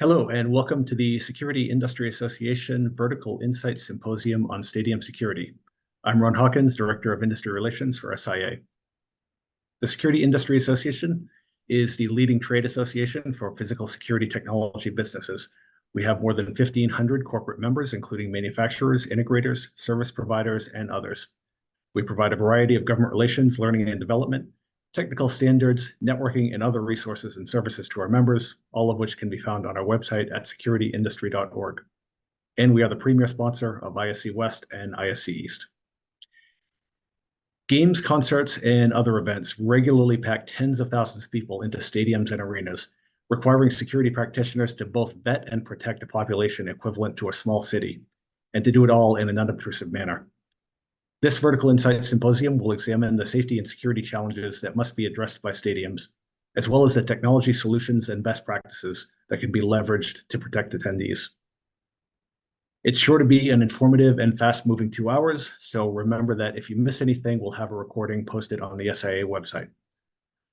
Hello, and welcome to the Security Industry Association Vertical Insight Symposium on Stadium Security. I'm Ron Hawkins, Director of Industry Relations for SIA. The Security Industry Association is the leading trade association for physical security technology businesses. We have more than 1,500 corporate members, including manufacturers, integrators, service providers, and others. We provide a variety of government relations, learning and development, technical standards, networking, and other resources and services to our members, all of which can be found on our website at securityindustry.org. And we are the premier sponsor of ISC West and ISC East. Games, concerts, and other events regularly pack tens of thousands of people into stadiums and arenas, requiring security practitioners to both vet and protect a population equivalent to a small city, and to do it all in an unobtrusive manner. This Vertical Insight Symposium will examine the safety and security challenges that must be addressed by stadiums, as well as the technology solutions and best practices that can be leveraged to protect attendees. It's sure to be an informative and fast-moving 2 hours, so remember that if you miss anything, we'll have a recording posted on the SIA website.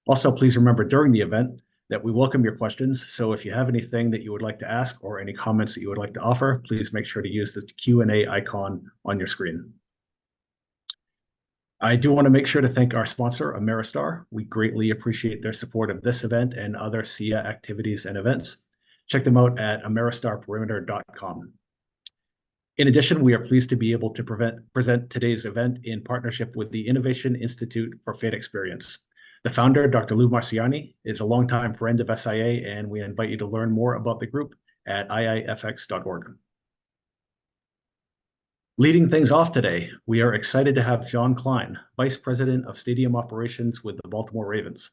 Also, please remember during the event that we welcome your questions, so if you have anything that you would like to ask or any comments that you would like to offer, please make sure to use the Q&A icon on your screen. I do want to make sure to thank our sponsor, Ameristar. We greatly appreciate their support of this event and other SIA activities and events. Check them out at ameristarperimeter.com. In addition, we are pleased to be able to present today's event in partnership with the Innovation Institute for Fan Experience. The founder, Dr. Lou Marciani, is a longtime friend of SIA, and we invite you to learn more about the group at iifx.org. Leading things off today, we are excited to have John Klein, Vice President of Stadium Operations with the Baltimore Ravens.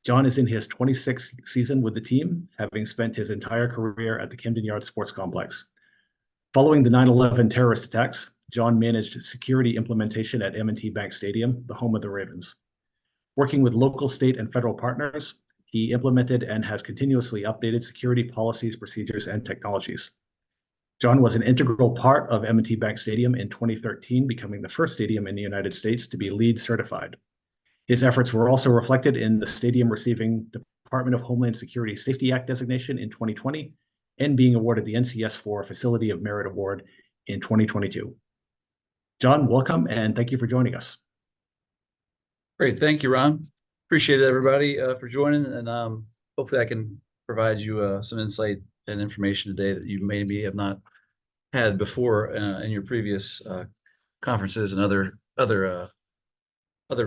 John is in his 26th season with the team, having spent his entire career at the Camden Yards Sports Complex. Following the 9/11 terrorist attacks, John managed security implementation at M&T Bank Stadium, the home of the Ravens. Working with local, state, and federal partners, he implemented and has continuously updated security policies, procedures, and technologies. John was an integral part of M&T Bank Stadium in 2013, becoming the first stadium in the United States to be LEED certified. His efforts were also reflected in the stadium receiving Department of Homeland Security Safety Act designation in 2020 and being awarded the NCS4 Facility of Merit Award in 2022. John, welcome, and thank you for joining us. Great. Thank you, Ron. Appreciate it, everybody, for joining, and hopefully I can provide you some insight and information today that you maybe have not had before in your previous conferences and other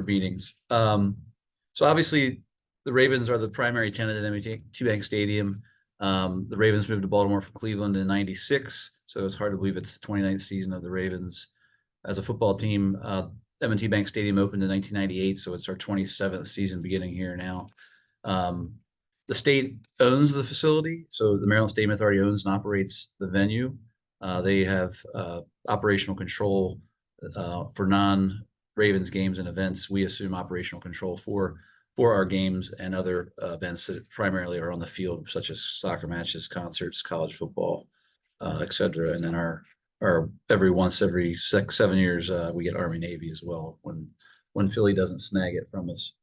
meetings. So obviously, the Ravens are the primary tenant at M&T Bank Stadium. The Ravens moved to Baltimore from Cleveland in '96, so it's hard to believe it's the 29th season of the Ravens as a football team. M&T Bank Stadium opened in 1998, so it's our 27th season beginning here now. The state owns the facility, so the Maryland Stadium Authority owns and operates the venue. They have operational control for non-Ravens games and events. We assume operational control for our games and other events that primarily are on the field, such as soccer matches, concerts, college football, etc. And then our every 7 years we get Army Navy as well when Philly doesn't snag it from us.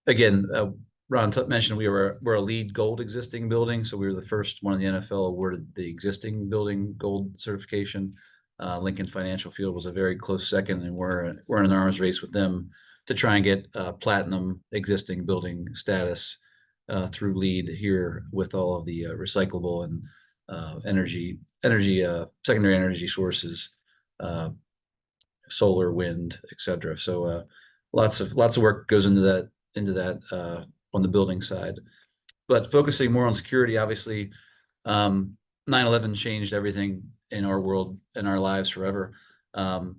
Again, Ron mentioned we're a LEED Gold existing building, so we were the first one in the NFL awarded the existing building Gold certification. Lincoln Financial Field was a very close second, and we're in an arms race with them to try and get platinum existing building status through LEED here with all of the recyclable and secondary energy sources, solar, wind, etc. So lots of work goes into that on the building side. But focusing more on security, obviously, 9/11 changed everything in our world and our lives forever. The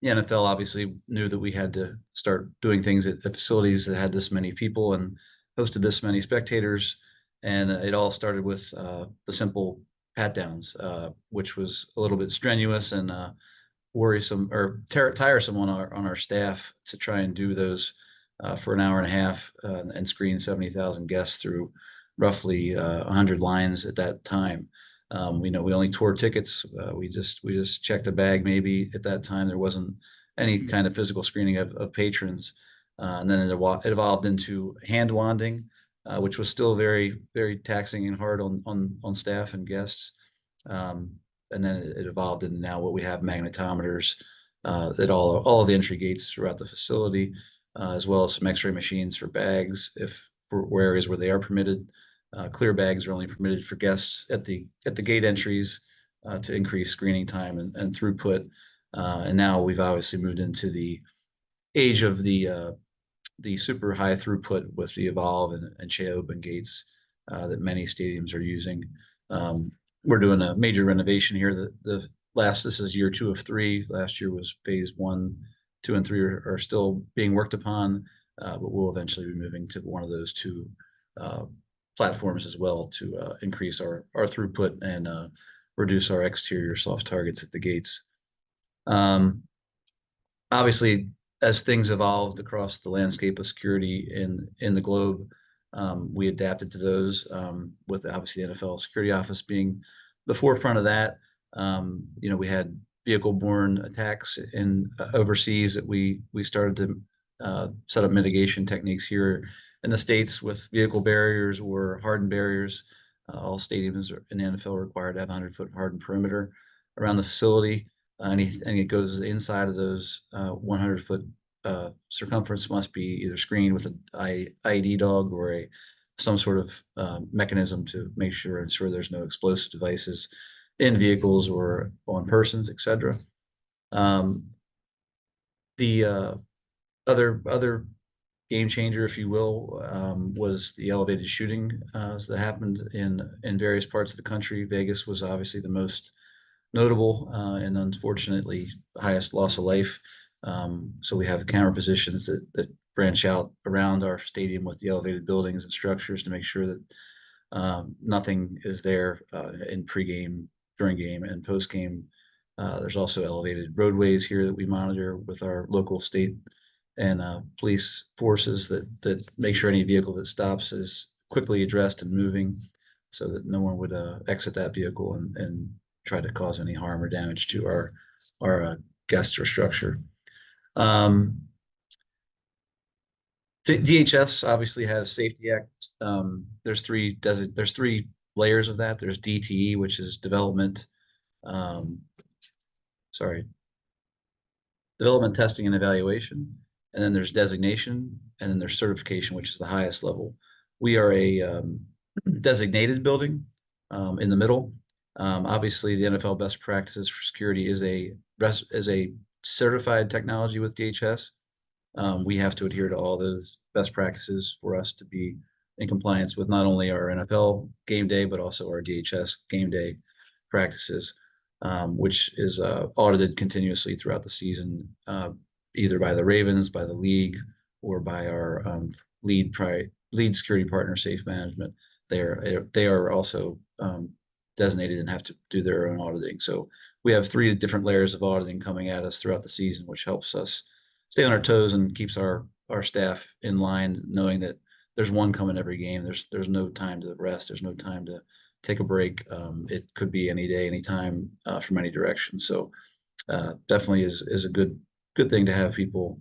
NFL obviously knew that we had to start doing things at facilities that had this many people and hosted this many spectators. And it all started with the simple pat downs, which was a little bit strenuous and worrisome or tiresome on our staff to try and do those for an hour and a half and screen 70,000 guests through roughly 100 lines at that time. We only tore tickets. We just checked a bag maybe at that time. There wasn't any kind of physical screening of patrons. And then it evolved into hand wanding, which was still very, very taxing and hard on staff and guests. And then it evolved into now what we have, magnetometers at all of the entry gates throughout the facility, as well as some X-ray machines for bags if for areas where they are permitted. Clear bags are only permitted for guests at the gate entries to increase screening time and throughput. And now we've obviously moved into the age of the super high throughput with the Evolve and Che open gates that many stadiums are using. We're doing a major renovation here. This is year 2 of 3. Last year was phase 1, 2, and 3 are still being worked upon, but we'll eventually be moving to one of those 2 platforms as well to increase our throughput and reduce our exterior soft targets at the gates. Obviously, as things evolved across the landscape of security in the globe, we adapted to those, with obviously the NFL Security Office being the forefront of that. We had vehicle-borne attacks in overseas that we started to set up mitigation techniques here in the States with vehicle barriers or hardened barriers. All stadiums in the NFL are required to have a 100-foot hardened perimeter around the facility. Anything that goes inside of those 100-foot circumference must be either screened with an IED dog or some sort of mechanism to ensure there's no explosive devices in vehicles or on persons, etc. The other game changer, if you will, was the elevated shooting that happened in various parts of the country. Vegas was obviously the most notable and unfortunately the highest loss of life. So we have camera positions that branch out around our stadium with the elevated buildings and structures to make sure that nothing is there in pregame, during game, and postgame. There's also elevated roadways here that we monitor with our local, state, and police forces that make sure any vehicle that stops is quickly addressed and moving so that no one would exit that vehicle and try to cause any harm or damage to our guests or structure. DHS obviously has Safety Act. There's three layers of that. There's DTE, which is development, testing, and evaluation. And then there's designation, and then there's certification, which is the highest level. We are a designated building in the middle. Obviously, the NFL best practices for security is a certified technology with DHS. We have to adhere to all those best practices for us to be in compliance with not only our NFL game day, but also our DHS game day practices, which is audited continuously throughout the season, either by the Ravens, by the league, or by our lead security partner, Safe Management. They are also designated and have to do their own auditing. So we have 3 different layers of auditing coming at us throughout the season, which helps us stay on our toes and keeps our staff in line, knowing that there's one coming every game. There's no time to rest. There's no time to take a break. It could be any day, any time, from any direction. So definitely is a good thing to have people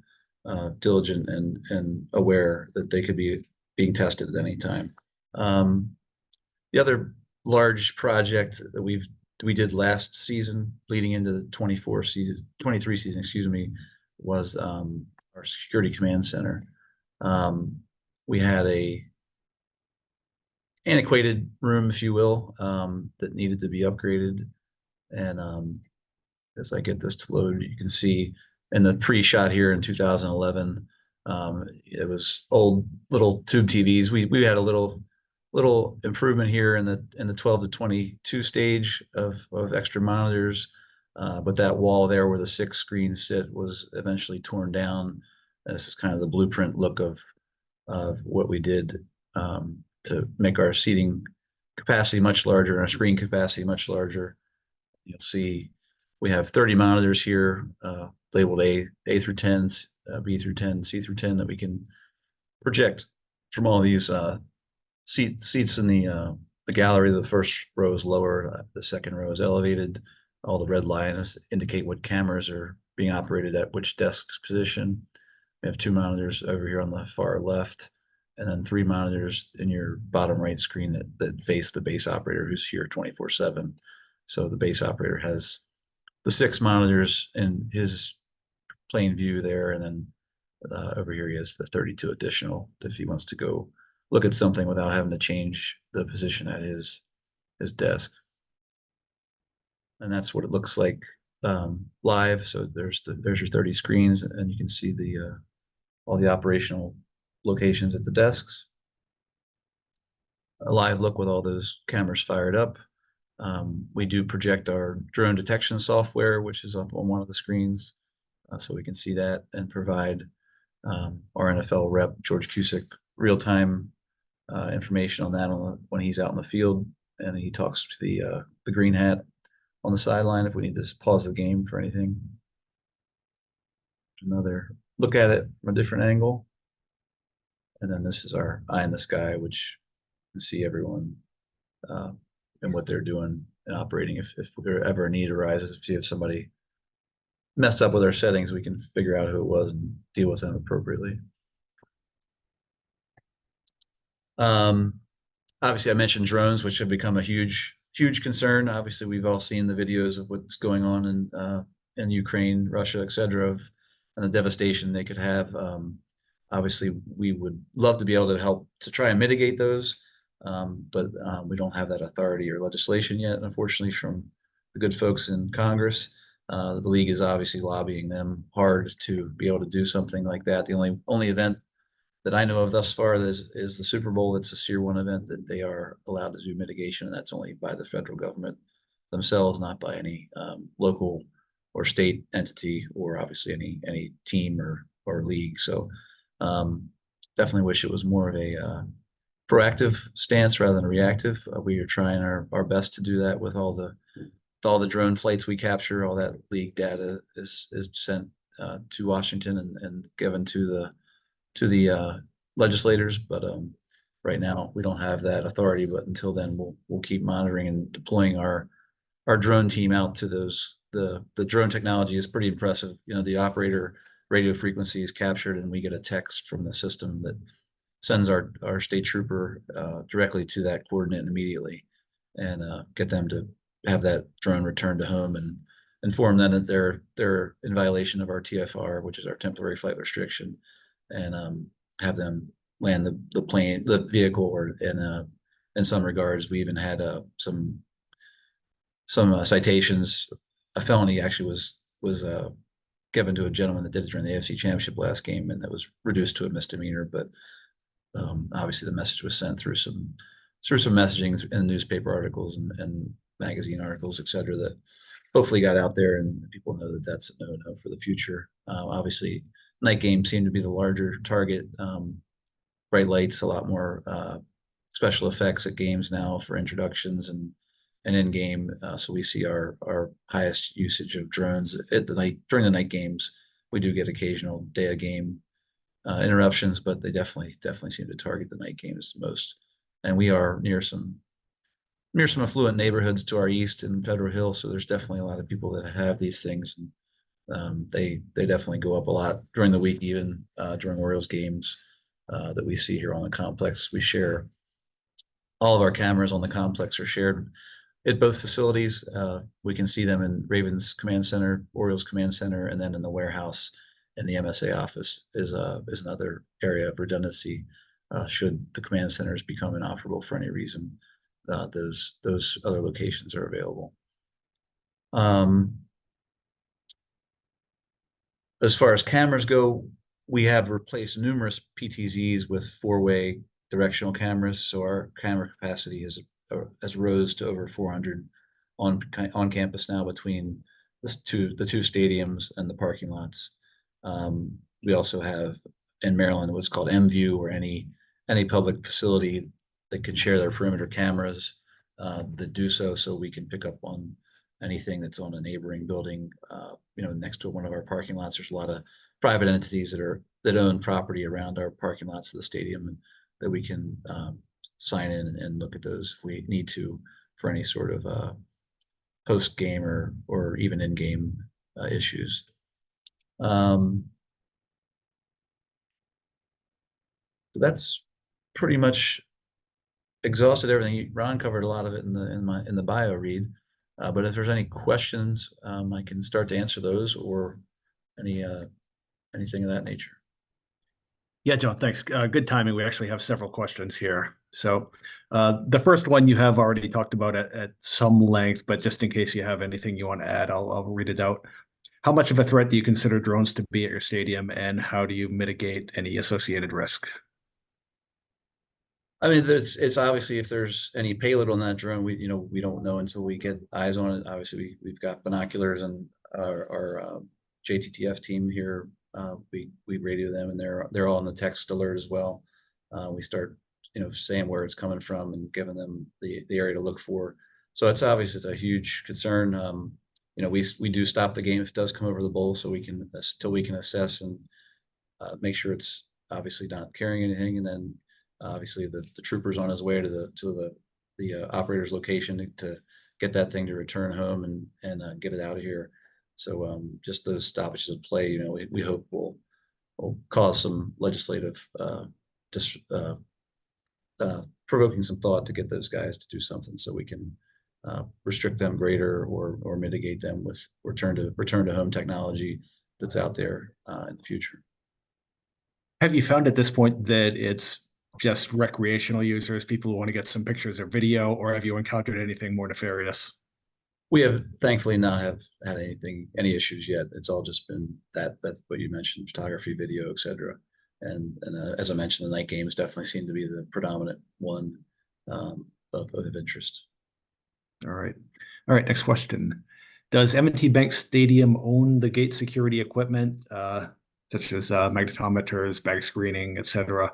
diligent and aware that they could be being tested at any time. The other large project that we did last season, leading into the 23 season, excuse me, was our security command center. We had a antiquated room, if you will, that needed to be upgraded. And as I get this to load, you can see in the pre-shot here in 2011, it was old little tube TVs. We had a little improvement here in the 12 to 22 stage of extra monitors, but that wall there where the 6 screens sit was eventually torn down. This is kind of the blueprint look of what we did to make our seating capacity much larger and our screen capacity much larger. You'll see we have 30 monitors here, labeled A through 10, B through 10, C through 10, that we can project from all these seats in the gallery. The first row is lower, the second row is elevated. All the red lines indicate what cameras are being operated at which desk's position. We have 2 monitors over here on the far left, and then 3 monitors in your bottom right screen that face the base operator who's here 24/7. So the base operator has the 6 monitors in his plain view there, and then over here he has the 32 additional if he wants to go look at something without having to change the position at his desk. And that's what it looks like live. So there's your 30 screens, and you can see the all the operational locations at the desks. A live look with all those cameras fired up. We do project our drone detection software, which is up on one of the screens, so we can see that and provide our NFL rep, George Cusick, real-time information on that when he's out in the field, and he talks to the green hat on the sideline if we need to pause the game for anything. Another look at it from a different angle. And then this is our eye in the sky, which can see everyone and what they're doing and operating. If there ever a need arises, if somebody messed up with our settings, we can figure out who it was and deal with them appropriately. Obviously, I mentioned drones, which have become a huge concern. Obviously, we've all seen the videos of what's going on in Ukraine, Russia, et cetera, and the devastation they could have. Obviously, we would love to be able to help to try and mitigate those, but we don't have that authority or legislation yet, unfortunately, from the good folks in Congress. The league is obviously lobbying them hard to be able to do something like that. The only event that I know of thus far is the Super Bowl. It's a Tier 1 event that they are allowed to do mitigation, and that's only by the federal government themselves, not by any local or state entity, or obviously any team or league. So definitely wish it was more of a proactive stance rather than reactive. We are trying our best to do that with all the drone flights we capture. All that league data is sent to Washington and given to the legislators, but right now we don't have that authority. But until then, we'll keep monitoring and deploying our drone team out to those. The drone technology is pretty impressive. You know, the operator radio frequency is captured, and we get a text from the system that sends our state trooper directly to that coordinate immediately, and get them to have that drone returned to home and inform them that they're in violation of our TFR, which is our temporary flight restriction, and have them land the vehicle, or in some regards, we even had some citations. A felony actually was given to a gentleman that did it during the AFC Championship last game, and that was reduced to a misdemeanor. But obviously, the message was sent through some messaging in newspaper articles and magazine articles, et cetera, that hopefully got out there, and people know that that's a no-no for the future. Obviously, night games seem to be the larger target. Bright lights, a lot more special effects at games now for introductions and in game. So we see our highest usage of drones at the night during the night games. We do get occasional day of game interruptions, but they definitely seem to target the night games the most. And we are near some affluent neighborhoods to our east in Federal Hill, so there's definitely a lot of people that have these things. And they definitely go up a lot during the week, even during Orioles games that we see here on the complex. We share all of our cameras on the complex are shared at both facilities. We can see them in Ravens Command Center, Orioles Command Center, and then in the warehouse and the MSA office is another area of redundancy. Should the command centers become inoperable for any reason, those other locations are available. As far as cameras go, we have replaced numerous PTZs with 4-way directional cameras, so our camera capacity has rose to over 400 on campus now between the two stadiums and the parking lots. We also have in Maryland what's called MView, or any public facility that can share their perimeter cameras that do so we can pick up on anything that's on a neighboring building. Next to one of our parking lots, there's a lot of private entities that own property around our parking lots of the stadium, and that we can sign in and look at those if we need to for any sort of post game or even in game issues. So that's pretty much exhausted everything. Ron covered a lot of it in the bio read. But if there's any questions, I can start to answer those or any anything of that nature. Yeah, John, thanks. Good timing. We actually have several questions here. So the first one you have already talked about at some length, but just in case you have anything you want to add, I'll read it out. How much of a threat do you consider drones to be at your stadium, and how do you mitigate any associated risk? I mean, it's obviously if there's any payload on that drone, we don't know until we get eyes on it. Obviously, we've got binoculars and our JTTF team here. We radio them, and they're all on the text alert as well. We start saying where it's coming from and giving them the area to look for. So it's obviously it's a huge concern. We do stop the game if it does come over the bowl, so we can till we can assess and make sure it's obviously not carrying anything, and then obviously the trooper's on his way to the operator's location to get that thing to return home and get it out of here. So just those stoppages of play, we hope will cause some legislative just provoking some thought to get those guys to do something so we can restrict them greater or mitigate them with return to home technology that's out there in the future. Have you found at this point that it's just recreational users, people who want to get some pictures or video, or have you encountered anything more nefarious? We have thankfully not have had any issues yet. It's all just been that's what you mentioned, photography, video, etc. And as I mentioned, the night games definitely seem to be the predominant one of interest. All right. All right, next question. Does M&T Bank Stadium own the gate security equipment, such as magnetometers, bag screening, etc.,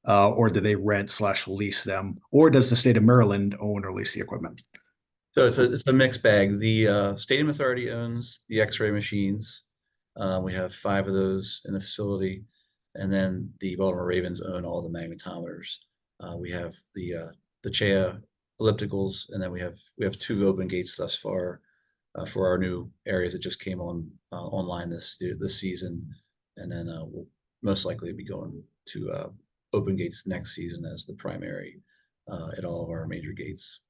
or do they rent/lease them, or does the state of Maryland own or lease the equipment? So it's a mixed bag. The Stadium Authority owns the X-ray machines. We have 5 of those in the facility, and then the Baltimore Ravens own all the magnetometers. We have the CHEA ellipticals, and then we have 2 open gates thus far for our new areas that just came online this season, and then we'll most likely be going to open gates next season as the primary at all of our major gates.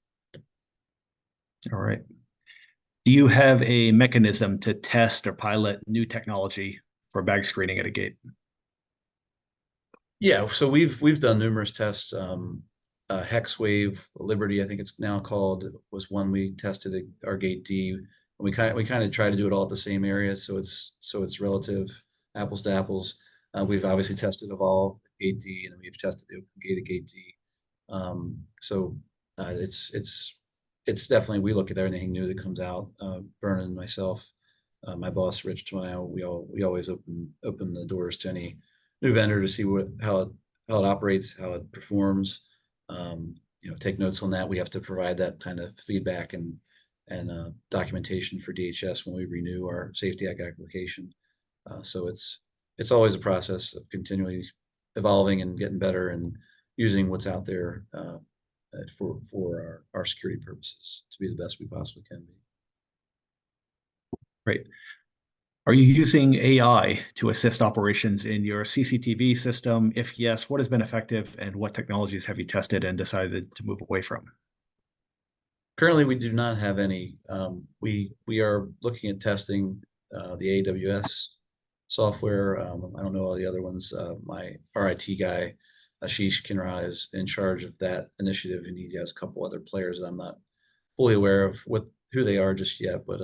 All right. Do you have a mechanism to test or pilot new technology for bag screening at a gate? Yeah, so we've done numerous tests. Hex Wave Liberty, I think it's now called, was one we tested at our gate D. And we kind of try to do it all at the same area, so it's relative apples to apples. We've obviously tested Evolve at gate D, and we've tested the open gate at gate D. So it's definitely, we look at anything new that comes out. Vernon and myself, my boss Rich Tomayo, we always open the doors to any new vendor to see how it operates, how it performs. Take notes on that. We have to provide that kind of feedback and documentation for DHS when we renew our Safety Act application. So it's always a process of continually evolving and getting better and using what's out there for our security purposes to be the best we possibly can be. Great. Are you using AI to assist operations in your CCTV system? If yes, what has been effective and what technologies have you tested and decided to move away from? Currently, we do not have any. We are looking at testing the AWS software. I don't know all the other ones. Our IT guy, Ashish Kinra, is in charge of that initiative, and he has a couple other players that I'm not fully aware of who they are just yet. But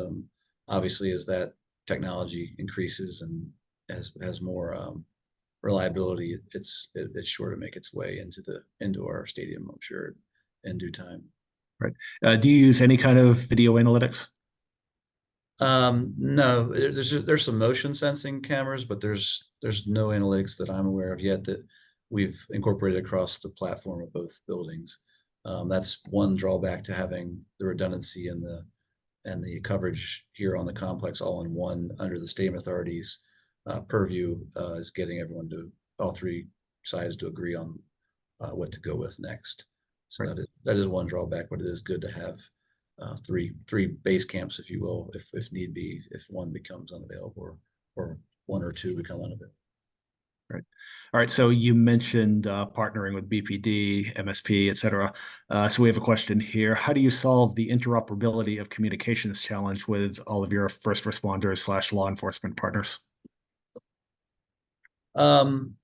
obviously, as that technology increases and has more reliability, it's sure to make its way into our stadium, I'm sure, in due time. Right. Do you use any kind of video analytics? No, there's some motion sensing cameras, but there's no analytics that I'm aware of yet that we've incorporated across the platform of both buildings. That's one drawback to having the redundancy and the coverage here on the complex all in one under the Stadium Authority's purview is getting everyone all 3 sides to agree on what to go with next. So right. That is one drawback, but it is good to have three base camps, if you will, if need be, if one becomes unavailable or 1 or 2 become unavailable. Right. All right. So you mentioned partnering with BPD, MSP, et cetera. So we have a question here. How do you solve the interoperability of communications challenge with all of your first responders slash law enforcement partners? Um,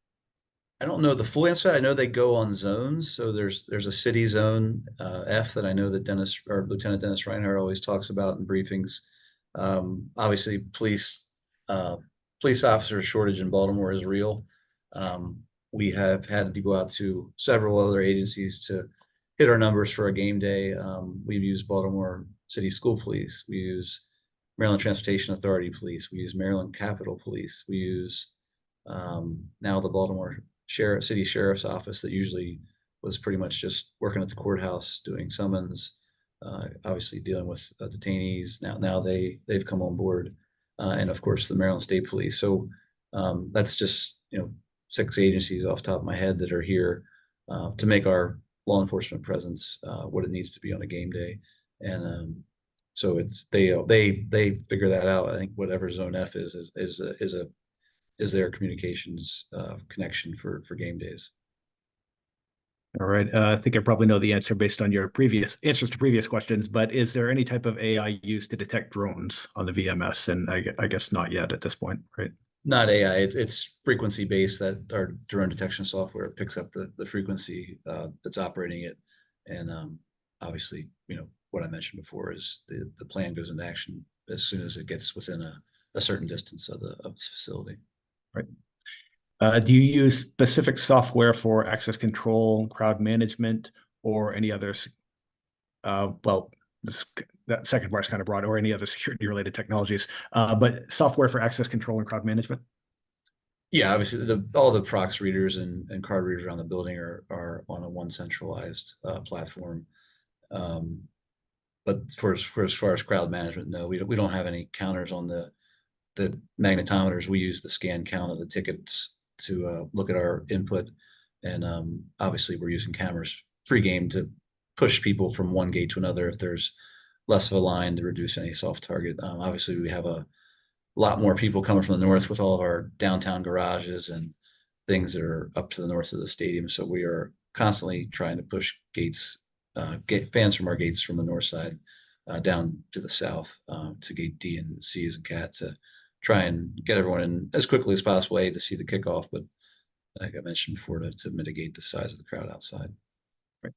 I don't know the full answer. I know they go on zones. So there's a city zone F that I know that Dennis or Lieutenant Dennis Reinhardt always talks about in briefings. Obviously, uh, police officer shortage in Baltimore is real. We have had to go out to several other agencies to hit our numbers for a game day. We've used Baltimore City School Police. We use Maryland Transportation Authority Police. We use Maryland Capitol Police. We use now the Baltimore City Sheriff's Office that usually was pretty much just working at the courthouse doing summons, obviously dealing with detainees. Now they've come on board, and of course the Maryland State Police. So that's just 6 agencies off the top of my head that are here to make our law enforcement presence what it needs to be on a game day, and so it's they figure that out. I think whatever Zone F is their communications connection for game days. All right. I think I probably know the answer based on your previous answers to previous questions, but is there any type of AI used to detect drones on the VMS? And I guess not yet at this point, right? Not AI, it's frequency based that our drone detection software picks up the frequency that's operating it. And obviously, what I mentioned before is the plan goes into action as soon as it gets within a certain distance of the facility. Right. Do you use specific software for access control, crowd management, or any others? Well, that second part is kind of broad, or any other security-related technologies, but software for access control and crowd management? Yeah, obviously all the prox readers and card readers around the building are on a one centralized platform. Um, but for as far as crowd management, no, we don't have any counters on the magnetometers. We use the scan count of the tickets to look at our input, and obviously we're using cameras pre-game to push people from one gate to another if there's less of a line to reduce any soft target. Obviously, we have a lot more people coming from the north with all of our downtown garages and things that are up to the north of the stadium. So we are constantly trying to push gates, get fans from our gates from the north side down to the south to gate D and C as a cat to try and get everyone in as quickly as possible to see the kickoff. But like I mentioned before, to mitigate the size of the crowd outside. Right.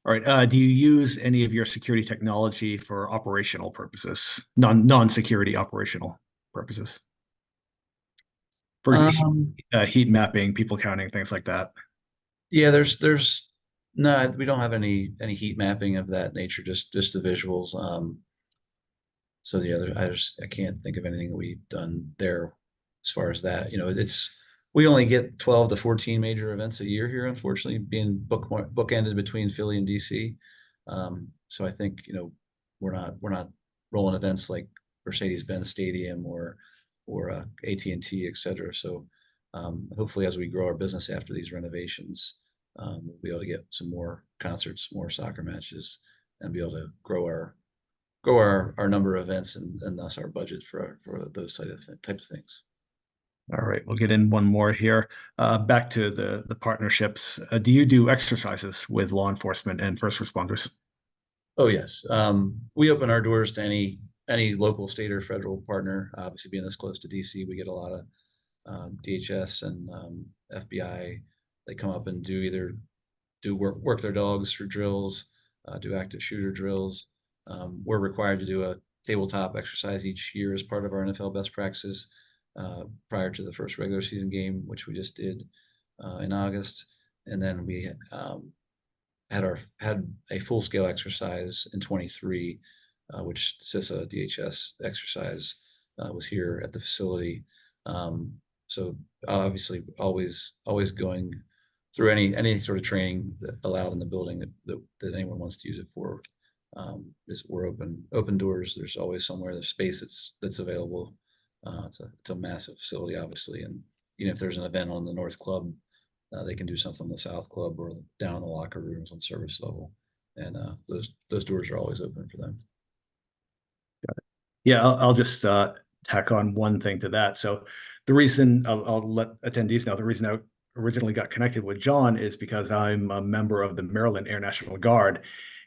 All right. Do you use any of your security technology for operational purposes, non-security operational purposes? For heat mapping, people counting, things like that. Yeah, there's no, we don't have any heat mapping of that nature, just the visuals. So the other, I can't think of anything that we've done there as far as that. We only get 12 to 14 major events a year here, unfortunately, being bookended between Philly and DC. So I think we're not rolling events like Mercedes-Benz Stadium or AT&T, et cetera. So hopefully, as we grow our business after these renovations, we'll be able to get some more concerts, more soccer matches, and be able to grow our number of events and thus our budget for those types of things. All right, we'll get in one more here. Back to the partnerships. Do you do exercises with law enforcement and first responders? Oh yes, we open our doors to any local, state, or federal partner. Obviously, being this close to DC, we get a lot of DHS and FBI. They come up and do work their dogs for drills, do active shooter drills. We're required to do a tabletop exercise each year as part of our NFL best practices prior to the first regular season game, which we just did in August. And then we had a full scale exercise in 23, which CISA DHS exercise was here at the facility. So obviously, always going through any sort of training allowed in the building that anyone wants to use it for. We're open doors. There's always somewhere there's space that's available. It's a massive facility, obviously, and even if there's an event on the North Club, they can do something on the South Club or down in the locker rooms on service level, and those doors are always open for them. Yeah, I'll just tack on one thing to that. So the reason I'll let attendees know, the reason I originally got connected with John is because I'm a member of the Maryland Air National Guard,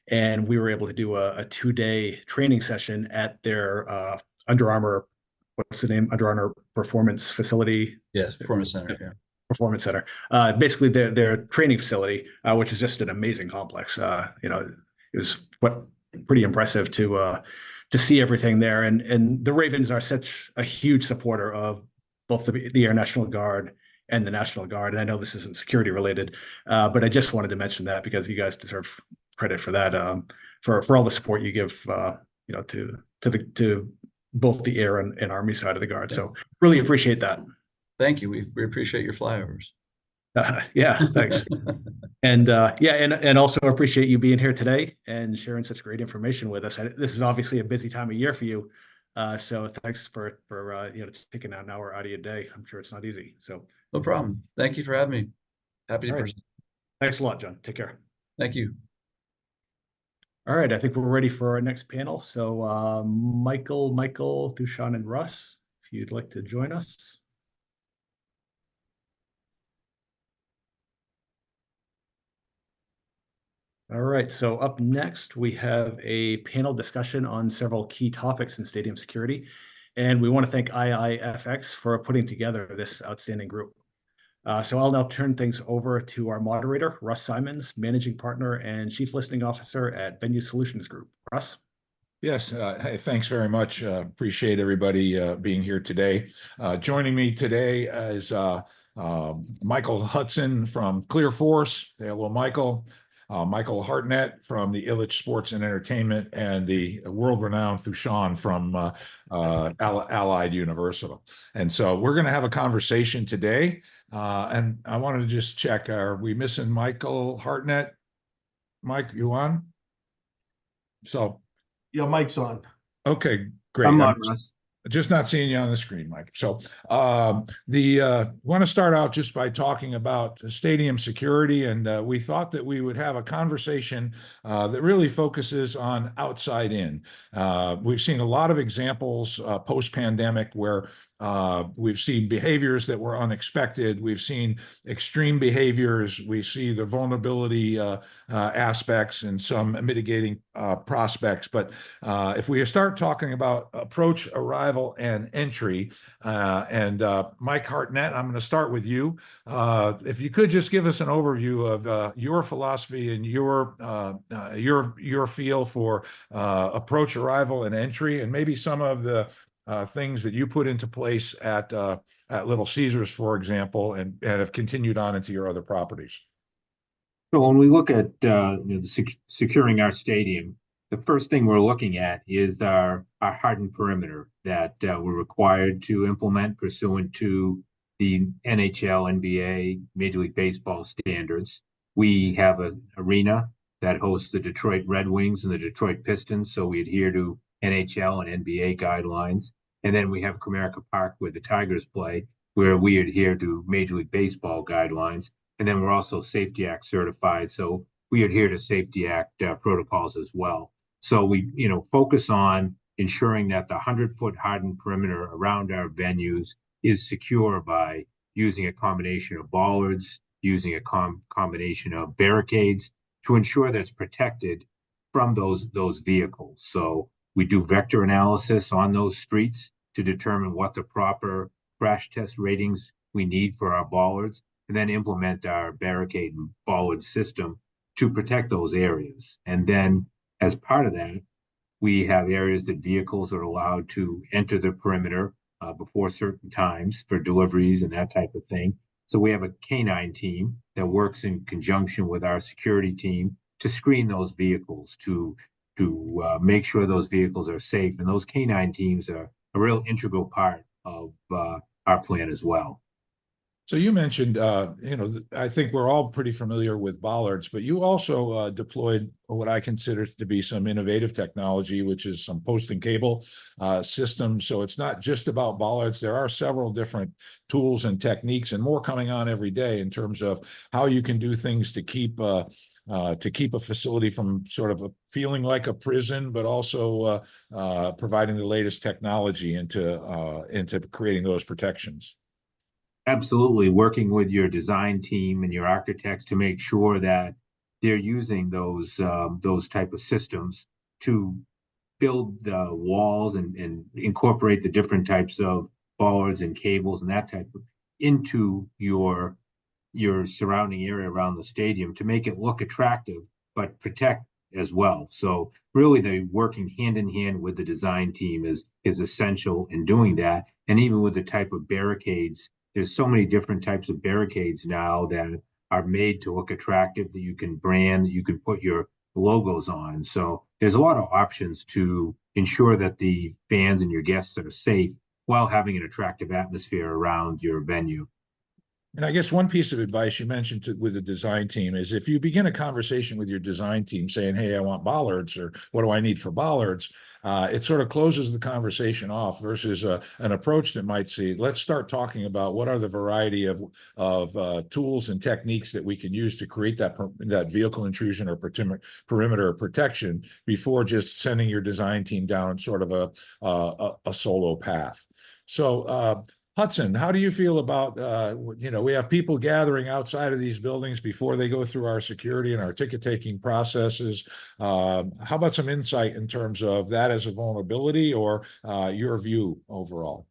and we were able to do a 2-day training session at their Under Armour, what's the name? Under Armour Performance Facility. Yes, Performance Center. Yeah. Performance Center, basically their training facility, which is just an amazing complex. You know, it was pretty impressive to see everything there. And the Ravens are such a huge supporter of both the Air National Guard and the National Guard. And I know this isn't security related, but I just wanted to mention that because you guys deserve credit for that, for all the support you give, you know, to both the Air and Army side of the Guard. So really appreciate that. Thank you. We appreciate your flyovers. Yeah, thanks. And yeah, and also appreciate you being here today and sharing such great information with us. This is obviously a busy time of year for you, so thanks for you know, taking an hour out of your day. I'm sure it's not easy. So no problem. Thank you for having me. Happy to present. Thanks a lot, John. Take care. Thank you. All right, I think we're ready for our next panel. So Michael, Thushan, and Russ, if you'd like to join us. All right, so up next, we have a panel discussion on several key topics in stadium security. And we want to thank IIFX for putting together this outstanding group. So I'll now turn things over to our moderator, Russ Simons, Managing Partner and Chief Listening Officer at Venue Solutions Group. Russ? Yes, hey, thanks very much. Appreciate everybody being here today. Joining me today is Michael Hudson from ClearForce. Say hello, Michael. Michael Hartnett from the Illich Sports and Entertainment, and the world-renowned Thushan from Allied Universal. And so we're going to have a conversation today. And I wanted to just check, are we missing Michael Hartnett? Mike, you on? So. Yeah, Mike's on. Okay, great. I'm on, Russ. Just not seeing you on the screen, Mike. So want to start out just by talking about stadium security, and we thought that we would have a conversation that really focuses on outside in. We've seen a lot of examples post-pandemic where we've seen behaviors that were unexpected. We've seen extreme behaviors. We see the vulnerability aspects and some mitigating prospects. But if we start talking about approach, arrival, and entry, Mike Hartnett, I'm going to start with you. If you could just give us an overview of your philosophy and your feel for approach, arrival, and entry, and maybe some of the things that you put into place at Little Caesars, for example, and have continued on into your other properties. So when we look at securing our stadium, the first thing we're looking at is our hardened perimeter that we're required to implement pursuant to the NHL, NBA, Major League Baseball standards. We have an arena that hosts the Detroit Red Wings and the Detroit Pistons, so we adhere to NHL and NBA guidelines. And then we have Comerica Park where the Tigers play, where we adhere to Major League Baseball guidelines. And then we're also Safety Act certified, so we adhere to Safety Act protocols as well. So we, focus on ensuring that the 100-foot hardened perimeter around our venues is secure by using a combination of bollards, using a combination of barricades to ensure that's protected from those vehicles. So we do vector analysis on those streets to determine what the proper crash test ratings we need for our bollards, and then implement our barricade and bollard system to protect those areas. And then as part of that, we have areas that vehicles are allowed to enter the perimeter before certain times for deliveries and that type of thing. So we have a K9 team that works in conjunction with our security team to screen those vehicles, to make sure those vehicles are safe. And those K9 teams are a real integral part of our plan as well. So you mentioned, I think we're all pretty familiar with bollards, but you also deployed what I consider to be some innovative technology, which is some post and cable systems. So it's not just about bollards. There are several different tools and techniques, and more coming on every day in terms of how you can do things to keep a facility from sort of feeling like a prison, but also providing the latest technology into creating those protections. Absolutely, working with your design team and your architects to make sure that they're using those type of systems to build the walls and incorporate the different types of bollards and cables and that type of into your surrounding area around the stadium to make it look attractive but protect as well. So really, the working hand in hand with the design team is essential in doing that. And even with the type of barricades, there's so many different types of barricades now that are made to look attractive, that you can brand, that you can put your logos on. So there's a lot of options to ensure that the fans and your guests are safe while having an attractive atmosphere around your venue. And I guess one piece of advice you mentioned with the design team is if you begin a conversation with your design team saying, hey, I want bollards, or what do I need for bollards? It sort of closes the conversation off versus an approach that might say, let's start talking about what are the variety of tools and techniques that we can use to create that vehicle intrusion or perimeter protection before just sending your design team down sort of a solo path. So Hudson, how do you feel about, we have people gathering outside of these buildings before they go through our security and our ticket taking processes. How about some insight in terms of that as a vulnerability or your view overall?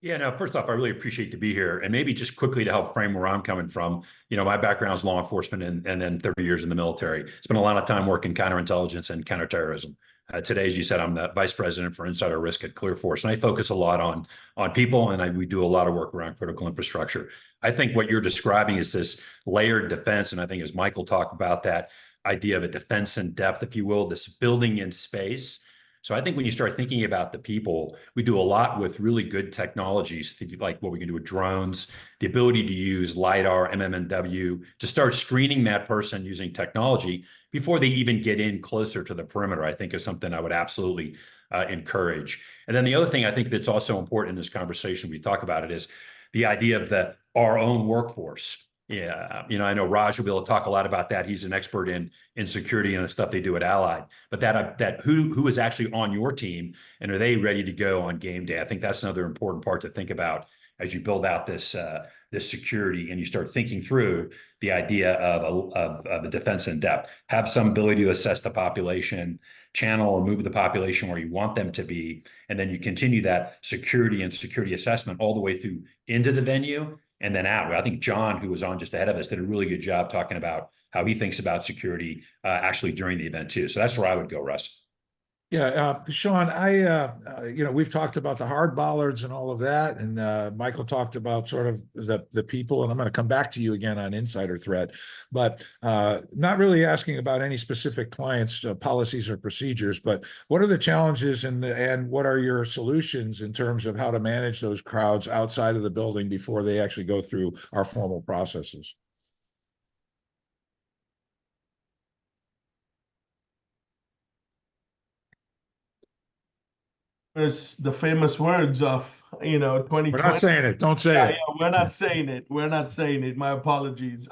Yeah, no, first off, I really appreciate to be here. And maybe just quickly to help frame where I'm coming from, my background is law enforcement and then 30 years in the military. Spent a lot of time working counterintelligence and counterterrorism. Today, as you said, I'm the vice president for insider risk at ClearForce, and I focus a lot on people, and we do a lot of work around critical infrastructure. I think what you're describing is this layered defense, and I think as Michael talked about that idea of a defense in depth, if you will, this building in space. So I think when you start thinking about the people, we do a lot with really good technologies, like what we can do with drones, the ability to use LiDAR, MMNW, to start screening that person using technology before they even get in closer to the perimeter, I think is something I would absolutely encourage. And then the other thing I think that's also important in this conversation, we talk about it, is the idea of our own workforce. Yeah, I know Raj will be able to talk a lot about that. He's an expert in security and the stuff they do at Allied. But that who is actually on your team and are they ready to go on game day? I think that's another important part to think about as you build out this security and you start thinking through the idea of a defense in depth. Have some ability to assess the population, channel or move the population where you want them to be, and then you continue that security and security assessment all the way through into the venue. And then out. I think John, who was on just ahead of us, did a really good job talking about how he thinks about security actually during the event too. So that's where I would go, Russ. Yeah, Sean, we've talked about the hard bollards and all of that, and Michael talked about sort of the people, and I'm going to come back to you again on insider threat, but not really asking about any specific clients' policies or procedures, but what are the challenges and what are your solutions in terms of how to manage those crowds outside of the building before they actually go through our formal processes? There's the famous words of 2020. We're not saying it. Don't say it. Yeah, we're not saying it. We're not saying it. My apologies.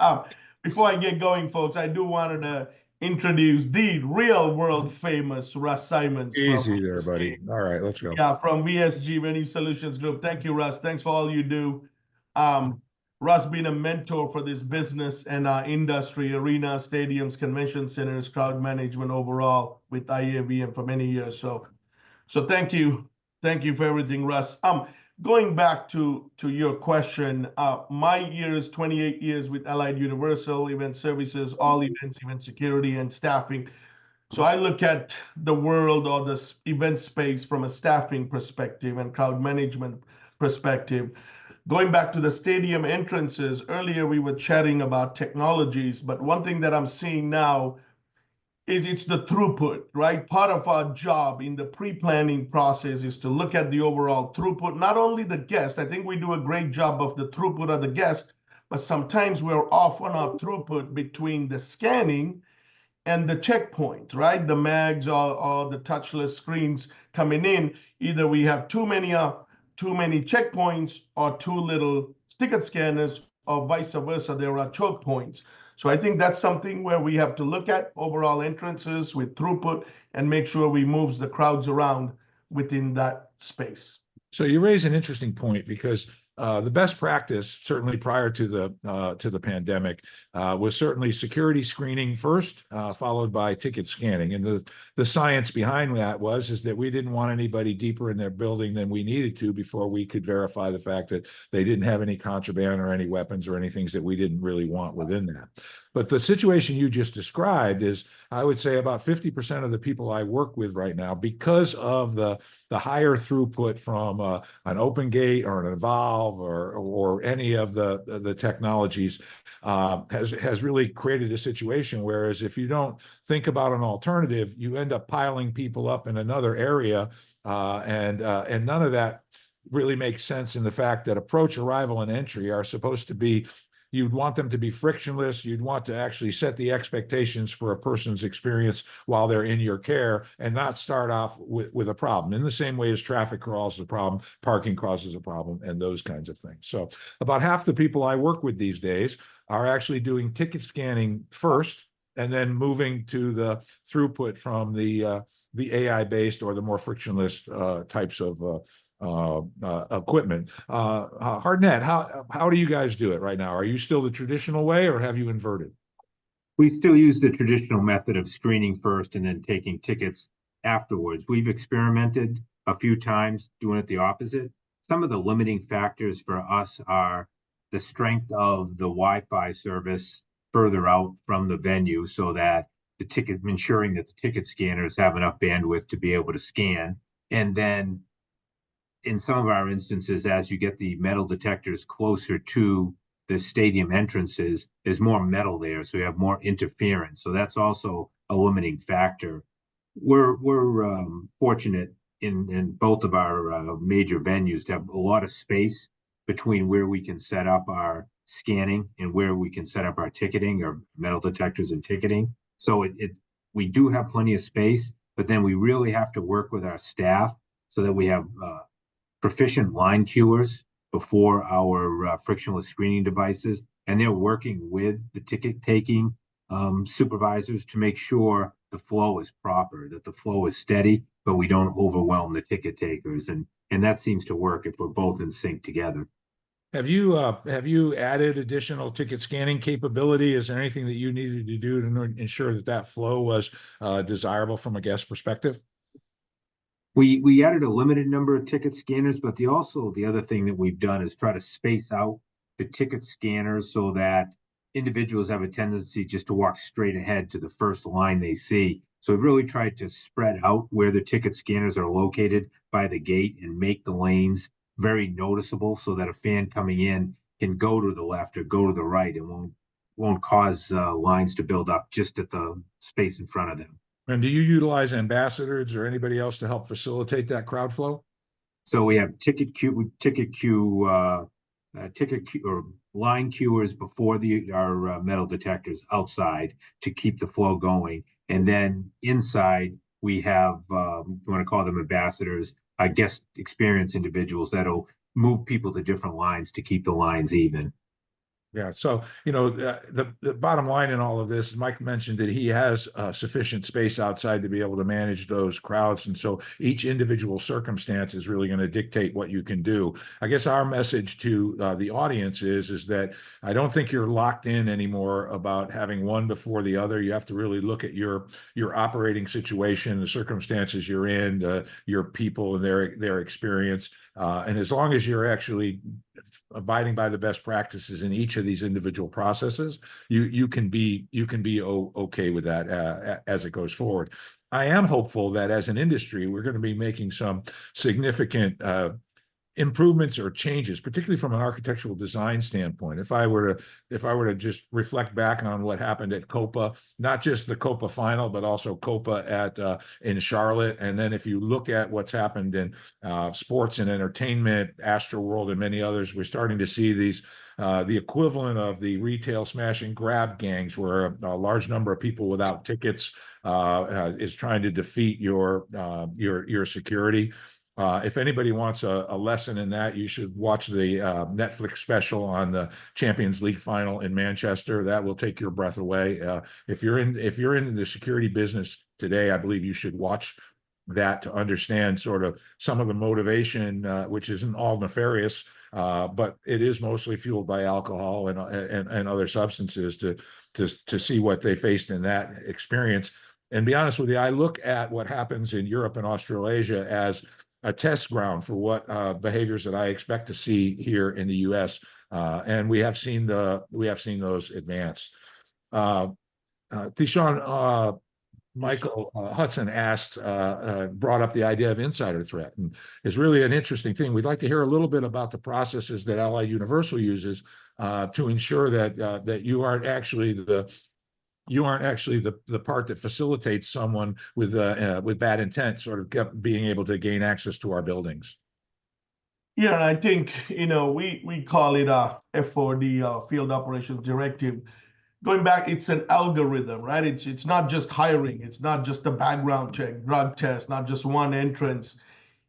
Before I get going, folks, I do wanted to introduce the real world famous Russ Simons. Easy there, buddy. All right, let's go. Yeah, from VSG Venue Solutions Group. Thank you, Russ. Thanks for all you do. Russ being a mentor for this business and industry, arena, stadiums, convention centers, crowd management overall with IAVM for many years. So thank you for everything, Russ. Going back to your question, my years, 28 years with Allied Universal, event services, all events, event security and staffing. So I look at the world or the event space from a staffing perspective and crowd management perspective. Going back to the stadium entrances, earlier we were chatting about technologies, but one thing that I'm seeing now is it's the throughput, right? Part of our job in the pre-planning process is to look at the overall throughput, not only the guest. I think we do a great job of the throughput of the guest, but sometimes we're off on our throughput between the scanning and the checkpoint, right? The mags or the touchless screens coming in. Either we have too many checkpoints or too little ticket scanners, or vice versa. There are choke points. So I think that's something where we have to look at overall entrances with throughput and make sure we move the crowds around within that space. So you raise an interesting point, because the best practice, certainly prior to the pandemic, was certainly security screening first, followed by ticket scanning. And the science behind that is that we didn't want anybody deeper in their building than we needed to before we could verify the fact that they didn't have any contraband or any weapons or any things that we didn't really want within that. But the situation you just described is, I would say, about 50% of the people I work with right now, because of the higher throughput from an open gate or an Evolve or any of the technologies, has really created a situation. Whereas if you don't think about an alternative, you end up piling people up in another area, and none of that really makes sense in the fact that approach, arrival, and entry are supposed to be, you'd want them to be frictionless. You'd want to actually set the expectations for a person's experience while they're in your care, and not start off with a problem. In the same way as traffic causes a problem, parking causes a problem, and those kinds of things. So about half the people I work with these days are actually doing ticket scanning first, and then moving to the throughput from the AI-based or the more frictionless types of equipment. Hartnett, how do you guys do it right now? Are you still the traditional way, or have you inverted? We still use the traditional method of screening first and then taking tickets afterwards. We've experimented a few times doing it the opposite. Some of the limiting factors for us are the strength of the Wi-Fi service further out from the venue, so that ensuring that the ticket scanners have enough bandwidth to be able to scan. And then in some of our instances, as you get the metal detectors closer to the stadium entrances, there's more metal there, so you have more interference. So that's also a limiting factor. We're fortunate in both of our major venues to have a lot of space between where we can set up our scanning and where we can set up our ticketing, or metal detectors and ticketing. So we do have plenty of space, but then we really have to work with our staff so that we have proficient line queuers before our frictionless screening devices, and they're working with the ticket taking supervisors to make sure the flow is proper, that the flow is steady, but we don't overwhelm the ticket takers, and that seems to work if we're both in sync together. Have you added additional ticket scanning capability? Is there anything that you needed to do to ensure that flow was desirable from a guest perspective? We added a limited number of ticket scanners, but the other thing that we've done is try to space out the ticket scanners so that individuals have a tendency just to walk straight ahead to the first line they see. So we've really tried to spread out where the ticket scanners are located by the gate and make the lanes very noticeable, so that a fan coming in can go to the left or go to the right and won't cause lines to build up just at the space in front of them. And do you utilize ambassadors or anybody else to help facilitate that crowd flow? So we have ticket queue or line queuers before our metal detectors outside to keep the flow going, and then inside we have you want to call them ambassadors, I guess, experienced individuals that'll move people to different lines to keep the lines even. Yeah. So, the bottom line in all of this, Mike mentioned that he has sufficient space outside to be able to manage those crowds. And so each individual circumstance is really going to dictate what you can do. I guess our message to the audience is that I don't think you're locked in anymore about having one before the other. You have to really look at your operating situation, the circumstances you're in, your people and their experience. And as long as you're actually abiding by the best practices in each of these individual processes, you can be okay with that as it goes forward. I am hopeful that as an industry, we're going to be making some significant improvements or changes, particularly from an architectural design standpoint. If I were to just reflect back on what happened at Copa, not just the Copa final, but also Copa in Charlotte, and then if you look at what's happened in sports and entertainment, Astroworld, and many others, we're starting to see these the equivalent of the retail smash and grab gangs, where a large number of people without tickets is trying to defeat your security. If anybody wants a lesson in that, you should watch the Netflix special on the Champions League final in Manchester. That will take your breath away. If you're in the security business today, I believe you should watch that to understand sort of some of the motivation, which isn't all nefarious, but it is mostly fueled by alcohol and other substances to see what they faced in that experience. And be honest with you, I look at what happens in Europe and Australasia as a test ground for what behaviors that I expect to see here in the U.S. And we have seen those advance. Tishon, Michael Hudson brought up the idea of insider threat, and it's really an interesting thing. We'd like to hear a little bit about the processes that Allied Universal uses to ensure that you aren't actually the part that facilitates someone with bad intent sort of being able to gain access to our buildings. Yeah, and I think, we call it a FOD, Field Operations Directive. Going back, it's an algorithm, right? It's not just hiring. It's not just a background check, drug test, not just one entrance.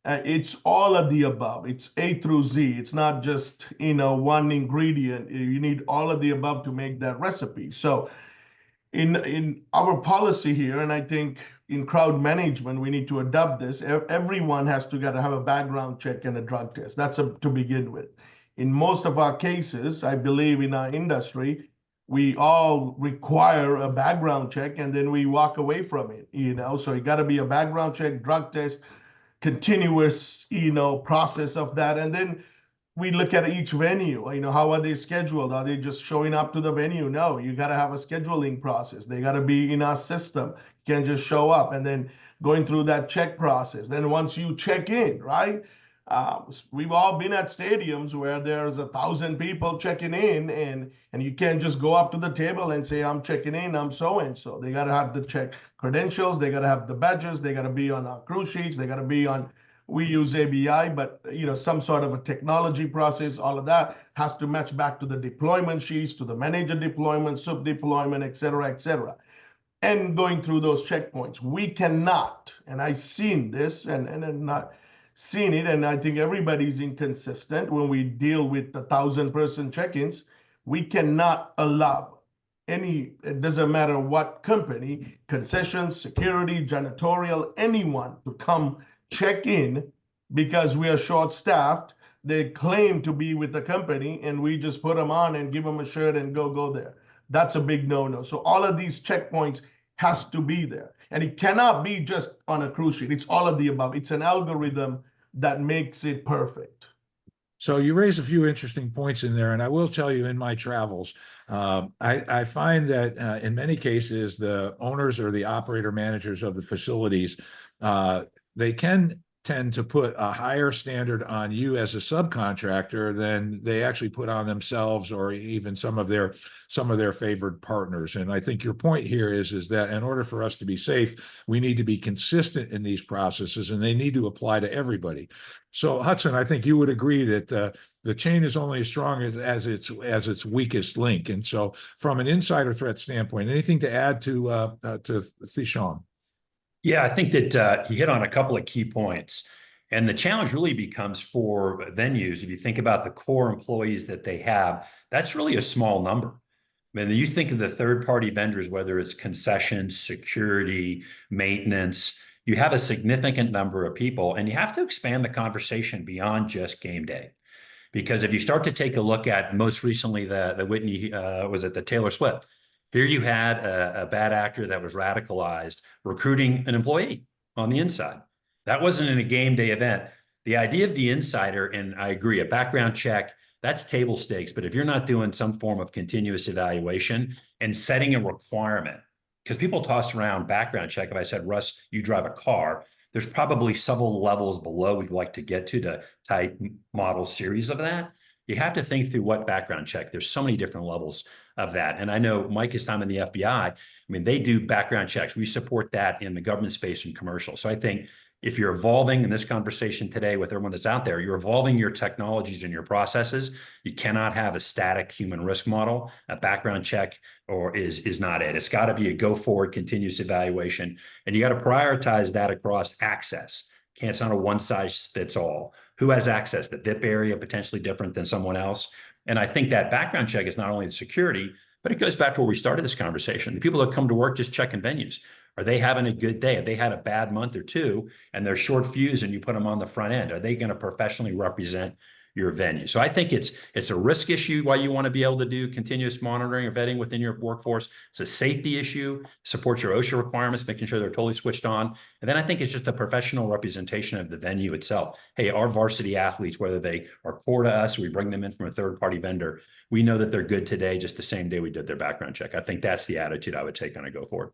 It's all of the above. It's A through Z. It's not just, one ingredient. You need all of the above to make that recipe. So in our policy here, and I think in crowd management, we need to adopt this. Everyone has to have a background check and a drug test. That's to begin with. In most of our cases, I believe in our industry, we all require a background check and then we walk away from it, So you got to be a background check, drug test, continuous, process of that. And then we look at each venue, how are they scheduled? Are they just showing up to the venue? No, you got to have a scheduling process. They got to be in our system. You can't just show up, and then going through that check process. Then once you check in, right? We've all been at stadiums where there's 1,000 people checking in, and you can't just go up to the table and say, I'm checking in, I'm so-and-so. They got to have the check credentials. They got to have the badges. They got to be on our crew sheets. They got to be on, we use ABI, but some sort of a technology process, all of that has to match back to the deployment sheets, to the manager deployment, sub deployment, et cetera, et cetera. And going through those checkpoints, we cannot, and I've seen this and not seen it, and I think everybody's inconsistent when we deal with the 1,000-person check-ins. We cannot allow it doesn't matter what company, concessions, security, janitorial, anyone to come check in because we are short-staffed. They claim to be with the company, and we just put them on and give them a shirt and go there. That's a big no-no. So all of these checkpoints has to be there. And it cannot be just on a cruise sheet. It's all of the above. It's an algorithm that makes it perfect. So you raise a few interesting points in there, and I will tell you, in my travels, I find that in many cases, the owners or the operator managers of the facilities, they can tend to put a higher standard on you as a subcontractor than they actually put on themselves or even some of their favored partners. And I think your point here is that in order for us to be safe, we need to be consistent in these processes, and they need to apply to everybody. So Hudson, I think you would agree that the chain is only as strong as its weakest link. And so from an insider threat standpoint, anything to add to Tishon? Yeah, I think that you hit on a couple of key points. And the challenge really becomes for venues. If you think about the core employees that they have, that's really a small number. I mean, you think of the third-party vendors, whether it's concessions, security, maintenance, you have a significant number of people, and you have to expand the conversation beyond just game day. Because if you start to take a look at most recently the Whitney, was it the Taylor Swift? Here you had a bad actor that was radicalized recruiting an employee on the inside. That wasn't in a game day event. The idea of the insider, and I agree, a background check, that's table stakes. But if you're not doing some form of continuous evaluation and setting a requirement, because people toss around background check, if I said, Russ, you drive a car, There's probably several levels below we'd like to get to type model series of that. You have to think through what background check. There's so many different levels of that. And I know Mike is time in the FBI. I mean, they do background checks. We support that in the government space and commercial. So I think if you're evolving in this conversation today with everyone that's out there, you're evolving your technologies and your processes. You cannot have a static human risk model. A background check is not it. It's got to be a go forward continuous evaluation. And you got to prioritize that across access. It's not a one size fits all. Who has access? The VIP area potentially different than someone else. And I think that background check is not only the security, but it goes back to where we started this conversation. The people that come to work just checking venues. Are they having a good day? Have they had a bad month or two and they're short fused and you put them on the front end? Are they going to professionally represent your venue? So I think it's a risk issue why you want to be able to do continuous monitoring or vetting within your workforce. It's a safety issue, support your OSHA requirements, making sure they're totally switched on. And then I think it's just a professional representation of the venue itself. Hey, our varsity athletes, whether they are core to us or we bring them in from a third-party vendor, we know that they're good today just the same day we did their background check. I think that's the attitude I would take on a go forward.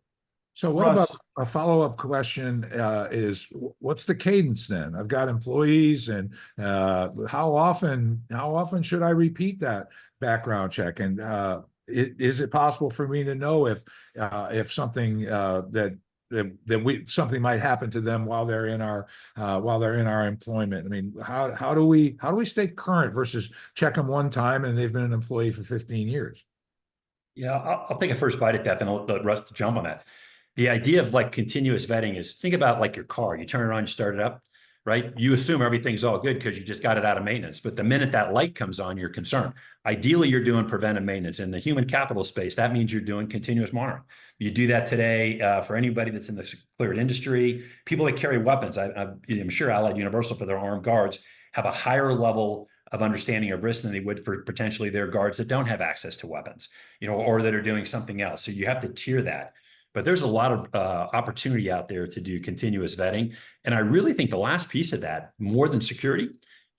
So what Russ. about a follow-up question is what's the cadence then? I've got employees and how often should I repeat that background check? And is it possible for me to know if something something might happen to them while they're in our employment? I mean, how do we stay current versus check them one time and they've been an employee for 15 years? Yeah, I'll take a first bite at that, then I'll let Russ jump on that. The idea of like continuous vetting is think about like your car. You turn it on, you start it up, right? You assume everything's all good because you just got it out of maintenance. But the minute that light comes on, you're concerned. Ideally, you're doing preventive maintenance. In the human capital space, that means you're doing continuous monitoring. You do that today for anybody that's in the cleared industry. People that carry weapons, I'm sure Allied Universal for their armed guards have a higher level of understanding of risk than they would for potentially their guards that don't have access to weapons, or that are doing something else. So you have to tier that. But there's a lot of opportunity out there to do continuous vetting. And I really think the last piece of that, more than security,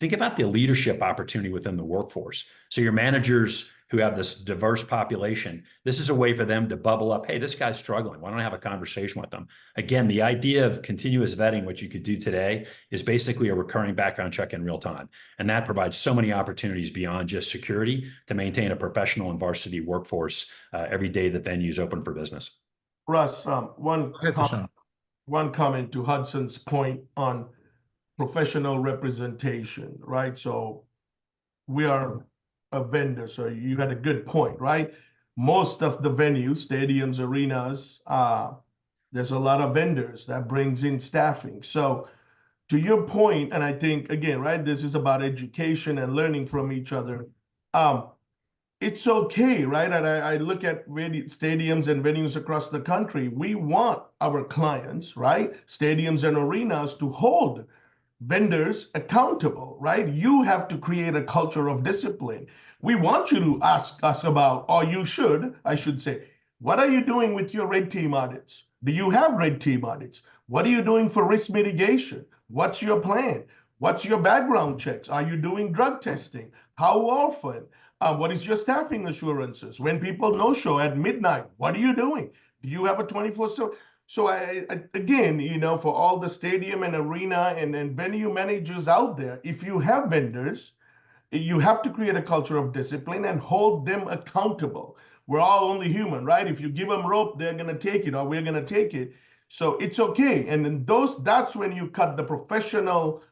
think about the leadership opportunity within the workforce. So your managers who have this diverse population, this is a way for them to bubble up. Hey, this guy's struggling. Why don't I have a conversation with them? Again, the idea of continuous vetting, what you could do today, is basically a recurring background check in real time. And that provides so many opportunities beyond just security to maintain a professional and varsity workforce every day the venue is open for business. Russ, one comment to Hudson's point on professional representation, right? So we are a vendor, so you had a good point, right? Most of the venues, stadiums, arenas, there's a lot of vendors that brings in staffing. So to your point, and I think, again, right, this is about education and learning from each other. It's okay, right? And I look at stadiums and venues across the country. We want our clients, right? Stadiums and arenas to hold vendors accountable, right? You have to create a culture of discipline. We want you to ask us about, or you should, I should say, what are you doing with your red team audits? Do you have red team audits? What are you doing for risk mitigation? What's your plan? What's your background checks? Are you doing drug testing? How often? What is your staffing assurances? When people no-show at midnight, what are you doing? Do you have a 24/7? So again, for all the stadium and arena and venue managers out there, if you have vendors, you have to create a culture of discipline and hold them accountable. We're all only human, right? If you give them rope, they're going to take it, or we're going to take it. So it's okay. And then that's when you cut the professional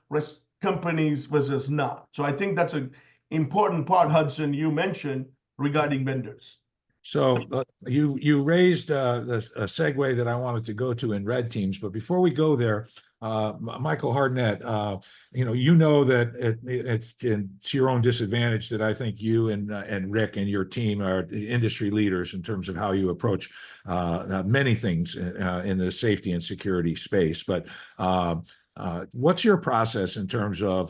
companies versus not. So I think that's an important part, Hudson, you mentioned regarding vendors. So you raised a segue that I wanted to go to in red teams, but before we go there, Michael Hardnett, that it's your own disadvantage that I think you and Rick and your team are industry leaders in terms of how you approach many things in the safety and security space, but. What's your process in terms of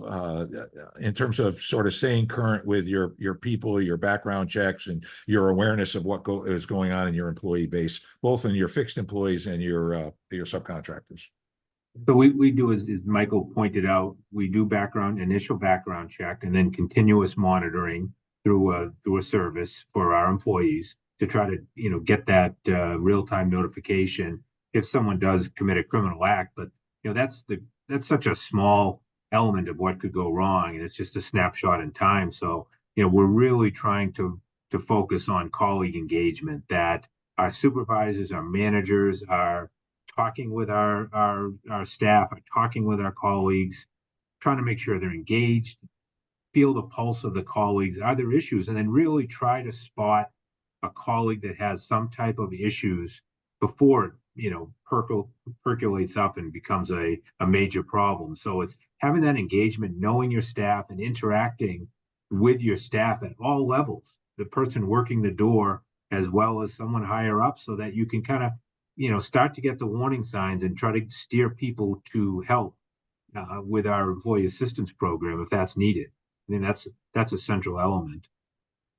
sort of staying current with your people, your background checks, and your awareness of what is going on in your employee base, both in your fixed employees and your subcontractors? So we do, as Michael pointed out, we do initial background check, and then continuous monitoring through a service for our employees to try to get that real-time notification if someone does commit a criminal act, but that's such a small element of what could go wrong, and it's just a snapshot in time. So, we're really trying to focus on colleague engagement, that our supervisors, our managers are talking with our staff, are talking with our colleagues, trying to make sure they're engaged, feel the pulse of the colleagues, are there issues, and then really try to spot a colleague that has some type of issues before it, percolates up and becomes a major problem. So it's having that engagement, knowing your staff and interacting with your staff at all levels, the person working the door as well as someone higher up, so that you can kind of, start to get the warning signs and try to steer people to help with our employee assistance program if that's needed. I mean, that's a central element.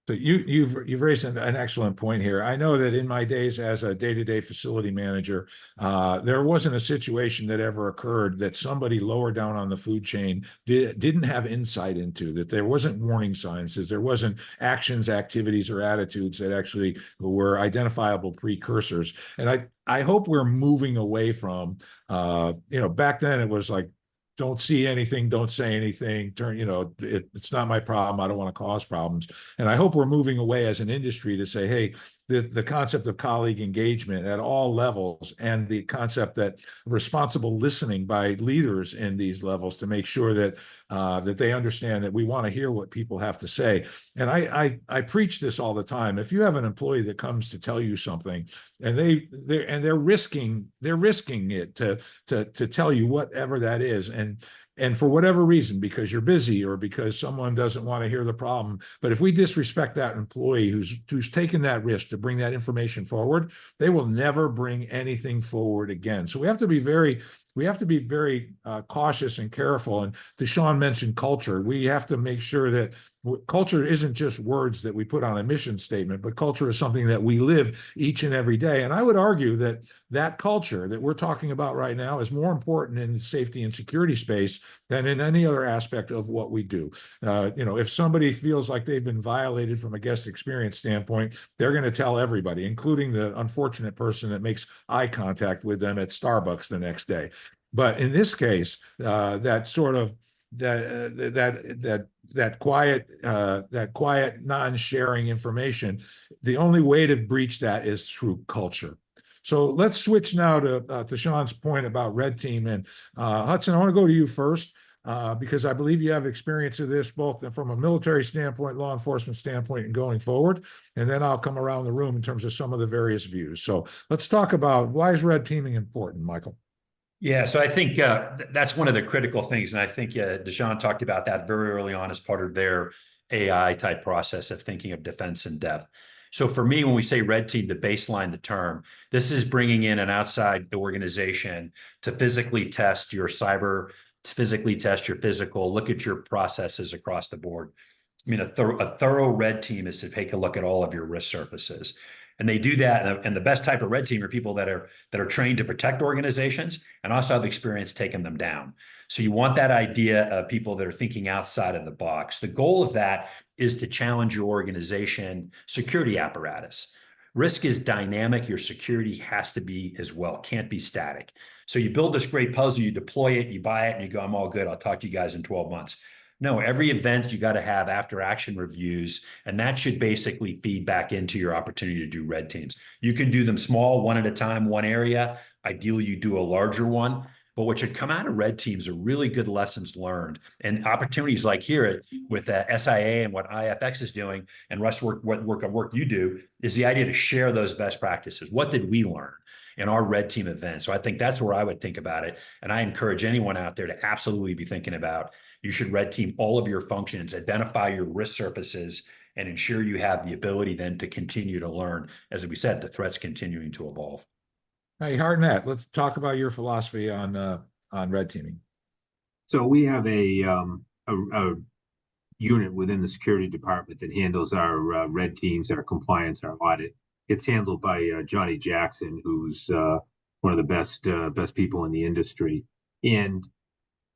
So you've raised an excellent point here. I know that in my days as a day-to-day facility manager, there wasn't a situation that ever occurred that somebody lower down on the food chain didn't have insight into, that there wasn't warning signs, that there wasn't actions, activities, or attitudes that actually were identifiable precursors. And I hope we're moving away from, back then it was like, don't see anything, don't say anything, it's not my problem, I don't want to cause problems. And I hope we're moving away as an industry to say, hey, the concept of colleague engagement at all levels, and the concept that responsible listening by leaders in these levels to make sure that that they understand that we want to hear what people have to say. And I preach this all the time. If you have an employee that comes to tell you something, and they're risking it to tell you whatever that is, and for whatever reason, because you're busy or because someone doesn't want to hear the problem. But if we disrespect that employee who's taken that risk to bring that information forward, they will never bring anything forward again. So we have to be very cautious and careful. And Deshaun mentioned culture. We have to make sure that culture isn't just words that we put on a mission statement, but culture is something that we live each and every day. And I would argue that culture that we're talking about right now is more important in the safety and security space than in any other aspect of what we do. If somebody feels like they've been violated from a guest experience standpoint, they're going to tell everybody, including the unfortunate person that makes eye contact with them at Starbucks the next day. But in this case, that quiet non-sharing information, the only way to breach that is through culture. So let's switch now to Sean's point about Red Team. And Hudson, I want to go to you first, because I believe you have experience of this both from a military standpoint, law enforcement standpoint, and going forward. And then I'll come around the room in terms of some of the various views. So let's talk about, why is red teaming important, Michael? Yeah, so I think that's one of the critical things. And I think Deshaun talked about that very early on as part of their AI type process of thinking of defense in depth. So for me, when we say red team, to baseline the term, this is bringing in an outside organization to physically test your cyber, to physically test your physical, look at your processes across the board. I mean, a thorough red team is to take a look at all of your risk surfaces. And they do that. And the best type of red team are people that are trained to protect organizations and also have experience taking them down. So you want that idea of people that are thinking outside of the box. The goal of that is to challenge your organization security apparatus. Risk is dynamic. Your security has to be as well, can't be static. So you build this great puzzle, you deploy it, you buy it, and you go, I'm all good. I'll talk to you guys in 12 months. No, every event you got to have after action reviews, and that should basically feed back into your opportunity to do red teams. You can do them small, one at a time, one area. Ideally, you do a larger one. But what should come out of red teams are really good lessons learned and opportunities like here with SIA and what IFX is doing, and Russ, what work you do is the idea to share those best practices. What did we learn in our red team event? So I think that's where I would think about it. And I encourage anyone out there to absolutely be thinking about, you should red team all of your functions, identify your risk surfaces, and ensure you have the ability then to continue to learn. As we said, the threat's continuing to evolve. Hey, Hartnett, let's talk about your philosophy on red teaming. So we have a unit within the security department that handles our red teams, our compliance, our audit. It's handled by Johnny Jackson, who's one of the best people in the industry. And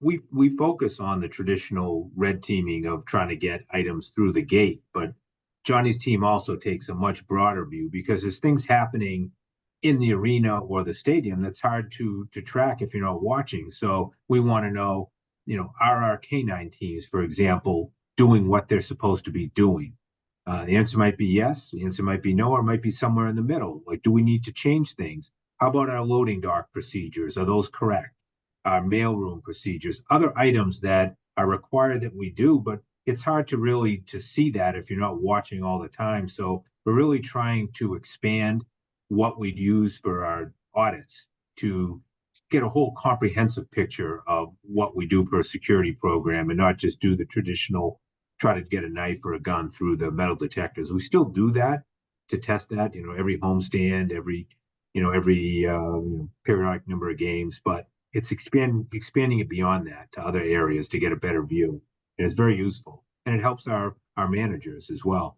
we focus on the traditional red teaming of trying to get items through the gate, but Johnny's team also takes a much broader view, because there's things happening in the arena or the stadium that's hard to track if you're not watching. So we want to know, are our K9 teams, for example, doing what they're supposed to be doing? The answer might be yes. The answer might be no, or it might be somewhere in the middle. Like, do we need to change things? How about our loading dock procedures? Are those correct? Our mailroom procedures, other items that are required that we do, but it's hard to really to see that if you're not watching all the time. So we're really trying to expand what we'd use for our audits to get a whole comprehensive picture of what we do for a security program and not just do the traditional try to get a knife or a gun through the metal detectors. We still do that to test that, every homestand, every periodic number of games, but it's expanding it beyond that to other areas to get a better view. And it's very useful, and it helps our managers as well.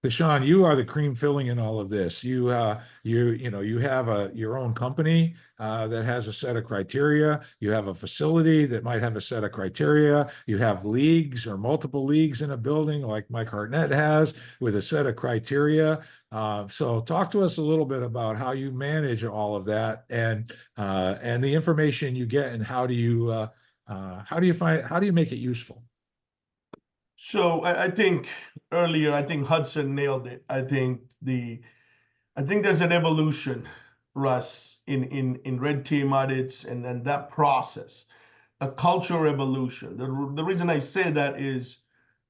Sean, you are the cream filling in all of this. You have your own company that has a set of criteria. You have a facility that might have a set of criteria. You have leagues or multiple leagues in a building like Mike Hartnett has with a set of criteria. So talk to us a little bit about how you manage all of that and the information you get, and how do you make it useful? So I think earlier, I think Hudson nailed it. I think there's an evolution, Russ, in red team audits and that process, a culture evolution. The reason I say that is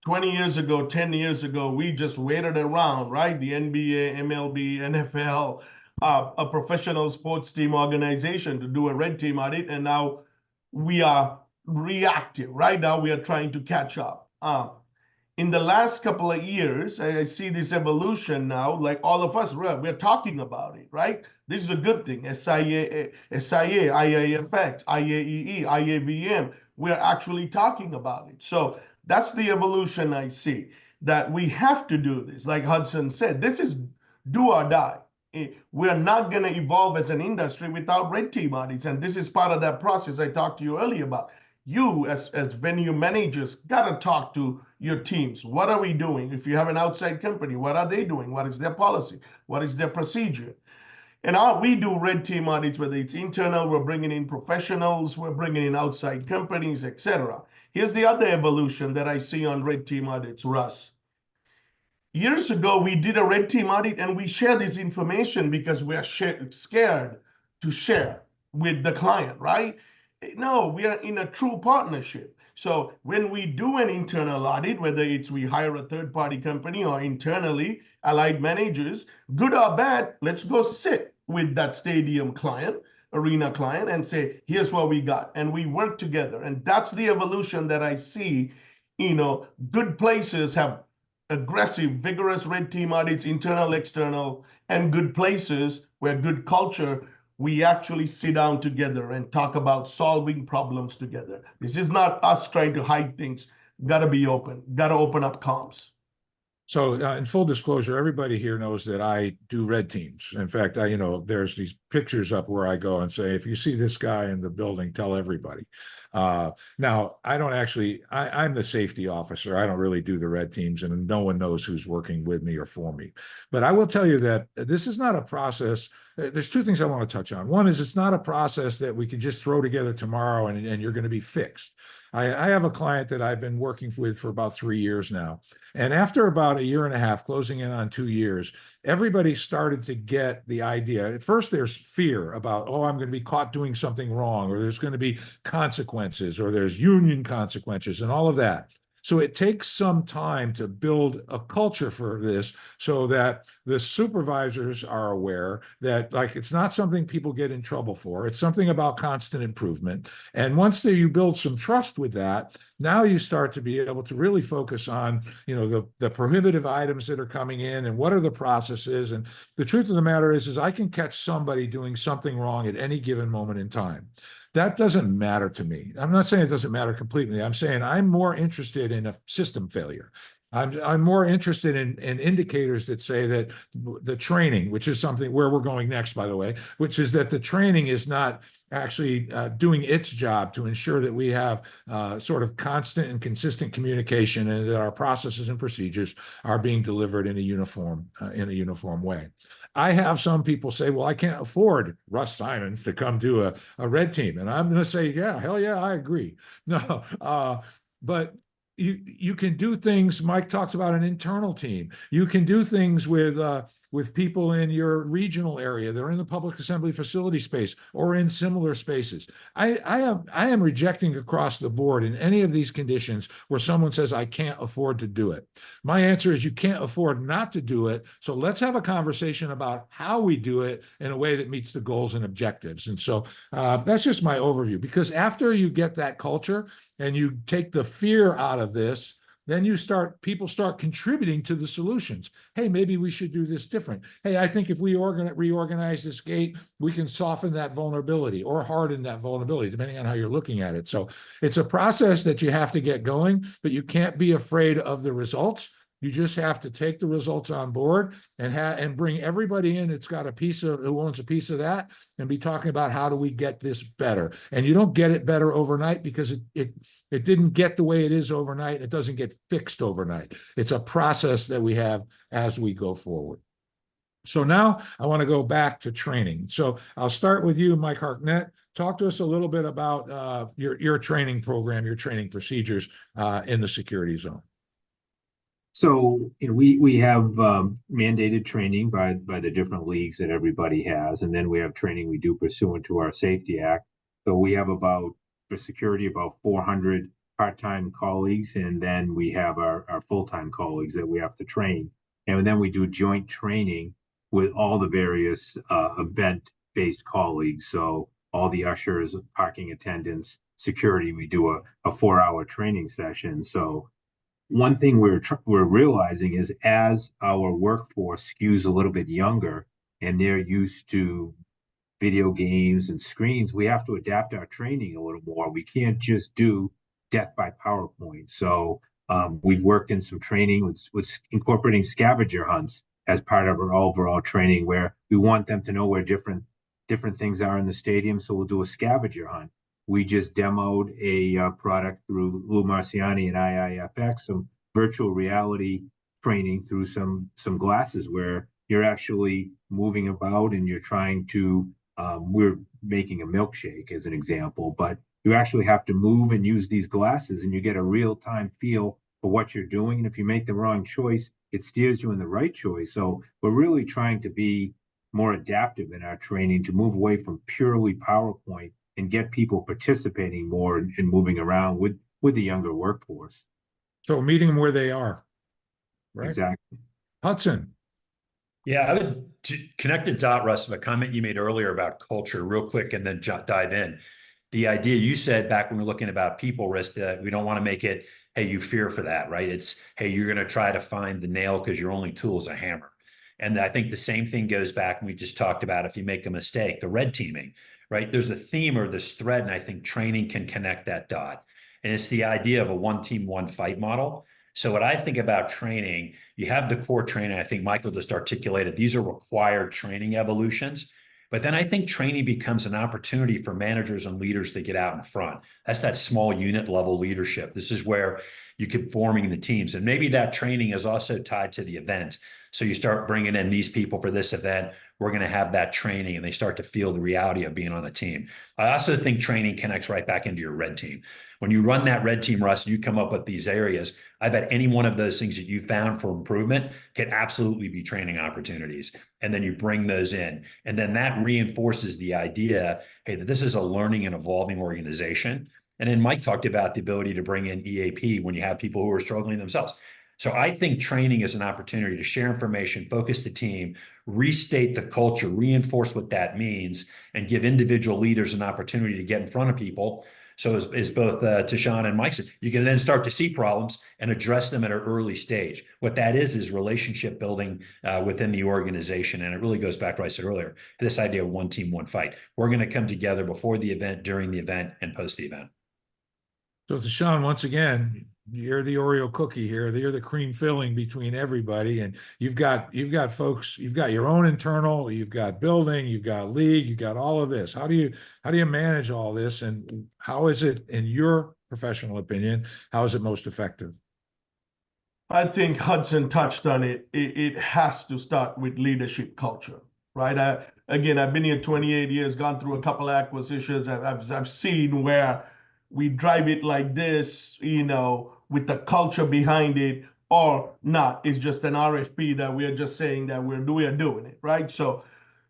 20 years ago, 10 years ago, we just waited around, right? The NBA, MLB, NFL, a professional sports team organization to do a red team audit, and now we are reactive. Right now, we are trying to catch up. In the last couple of years, I see this evolution now, like all of us, we're talking about it, right? This is a good thing. SIA, IAFX, IAEE, IAVM, we're actually talking about it. So that's the evolution I see, that we have to do this. Like Hudson said, this is do or die. We're not going to evolve as an industry without red team audits. And this is part of that process I talked to you earlier about. You as venue managers got to talk to your teams. What are we doing? If you have an outside company, what are they doing? What is their policy? What is their procedure? And we do red team audits, whether it's internal, we're bringing in professionals, we're bringing in outside companies, etc. Here's the other evolution that I see on red team audits, Russ. Years ago, we did a red team audit and we share this information because we're scared to share with the client, right? No, we are in a true partnership. So when we do an internal audit, whether it's we hire a third-party company or internally, allied managers, good or bad, let's go sit with that stadium client, arena client, and say, here's what we got. And we work together. And that's the evolution that I see. Good places have aggressive, vigorous red team audits, internal, external, and good places where good culture, we actually sit down together and talk about solving problems together. This is not us trying to hide things. Got to be open. Got to open up comms. So in full disclosure, everybody here knows that I do red teams. In fact, there's these pictures up where I go and say, if you see this guy in the building, tell everybody. Now, I don't actually, I'm the safety officer. I don't really do the red teams, and no one knows who's working with me or for me. But I will tell you that this is not a process. There's two things I want to touch on. One is it's not a process that we can just throw together tomorrow and you're going to be fixed. I have a client that I've been working with for about 3 years now. And after about a year and a half, closing in on 2 years, everybody started to get the idea. At first, there's fear about, I'm going to be caught doing something wrong, or there's going to be consequences, or there's union consequences and all of that. So it takes some time to build a culture for this so that the supervisors are aware that it's not something people get in trouble for. It's something about constant improvement. And once you build some trust with that, now you start to be able to really focus on, the prohibitive items that are coming in and what are the processes. And the truth of the matter is I can catch somebody doing something wrong at any given moment in time. That doesn't matter to me. I'm not saying it doesn't matter completely. I'm saying I'm more interested in a system failure. I'm more interested in indicators that say that the training, which is something where we're going next, by the way, which is that the training is not actually doing its job to ensure that we have sort of constant and consistent communication, and that our processes and procedures are being delivered in a uniform way. I have some people say, well, I can't afford Russ Simons to come do a red team. And I'm going to say, yeah, hell yeah, I agree. No, but you can do things. Mike talks about an internal team. You can do things with people in your regional area that are in the public assembly facility space or in similar spaces. I am rejecting across the board in any of these conditions where someone says I can't afford to do it. My answer is you can't afford not to do it. So let's have a conversation about how we do it in a way that meets the goals and objectives. And so that's just my overview, because after you get that culture and you take the fear out of this, then people start contributing to the solutions. Hey, maybe we should do this different. Hey, I think if we reorganize this gate, we can soften that vulnerability or harden that vulnerability, depending on how you're looking at it. So it's a process that you have to get going, but you can't be afraid of the results. You just have to take the results on board and bring everybody in that's got who owns a piece of that, and be talking about how do we get this better. And you don't get it better overnight, because it didn't get the way it is overnight. It doesn't get fixed overnight. It's a process that we have as we go forward. So now I want to go back to training. So I'll start with you, Mike Harknett. Talk to us a little bit about your training program, your training procedures in the security zone. So, we have mandated training by the different leagues that everybody has, and then we have training we do pursuant to our Safety Act. So we have for security, about 400 part-time colleagues, and then we have our full-time colleagues that we have to train. And then we do joint training with all the various event-based colleagues. So all the ushers, parking attendants, security, we do a 4-hour training session. So one thing we're realizing is, as our workforce skews a little bit younger and they're used to video games and screens, we have to adapt our training a little more. We can't just do death by PowerPoint. So we've worked in some training with incorporating scavenger hunts as part of our overall training, where we want them to know where different things are in the stadium. So we'll do a scavenger hunt. We just demoed a product through Lou Marciani and IIFX, some virtual reality training through some glasses, where you're actually moving about and you're trying to, we're making a milkshake as an example, but you actually have to move and use these glasses, and you get a real-time feel for what you're doing. And if you make the wrong choice, it steers you in the right choice. So we're really trying to be more adaptive in our training, to move away from purely PowerPoint and get people participating more and moving around with the younger workforce. So meeting them where they are, right? Exactly. Hudson. Yeah, I would connect the dot, Russ, of a comment you made earlier about culture real quick, and then dive in. The idea you said back when we were looking about people risk, that we don't want to make it, hey, you fear for that, right? It's, hey, you're going to try to find the nail because your only tool is a hammer. And I think the same thing goes back, and we just talked about, if you make a mistake, the red teaming, right? There's a theme or this thread, and I think training can connect that dot. And it's the idea of a one team, one fight model. So what I think about training, you have the core training. I think Michael just articulated, these are required training evolutions. But then I think training becomes an opportunity for managers and leaders to get out in front. That's that small unit level leadership. This is where you keep forming the teams. And maybe that training is also tied to the event. So you start bringing in these people for this event. We're going to have that training, and they start to feel the reality of being on the team. I also think training connects right back into your red team. When you run that red team, Russ, you come up with these areas. I bet any one of those things that you found for improvement can absolutely be training opportunities. And then you bring those in. And then that reinforces the idea, hey, that this is a learning and evolving organization. And then Mike talked about the ability to bring in EAP when you have people who are struggling themselves. So I think training is an opportunity to share information, focus the team, restate the culture, reinforce what that means, and give individual leaders an opportunity to get in front of people. So as both Tashawn and Mike said, you can then start to see problems and address them at an early stage. What that is relationship building within the organization. And it really goes back to what I said earlier, this idea of one team, one fight. We're going to come together before the event, during the event, and post the event. So Sean, once again, you're the Oreo cookie here. You're the cream filling between everybody, and you've got folks. You've got your own internal. You've got building. You've got league. You've got all of this. How do you manage all this, and how is it, in your professional opinion, how is it most effective? I think Hudson touched on it. It has to start with leadership culture, right? Again, I've been here 28 years, gone through a couple of acquisitions. I've seen where we drive it like this, with the culture behind it, or not. It's just an RFP that we're just saying that we're doing it, right? So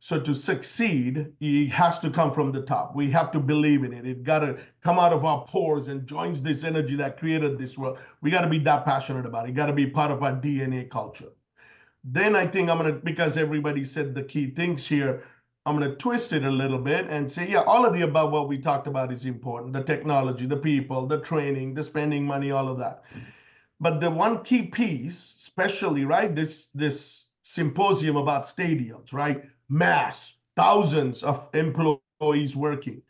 to succeed, it has to come from the top. We have to believe in it. It got to come out of our pores and joins this energy that created this world. We got to be that passionate about it. It got to be part of our DNA culture. Then I think because everybody said the key things here, I'm going to twist it a little bit and say, yeah, all of the above what we talked about is important. The technology, the people, the training, the spending money, all of that. But the one key piece, especially, right, this symposium about stadiums, right? Mass, thousands of employees working.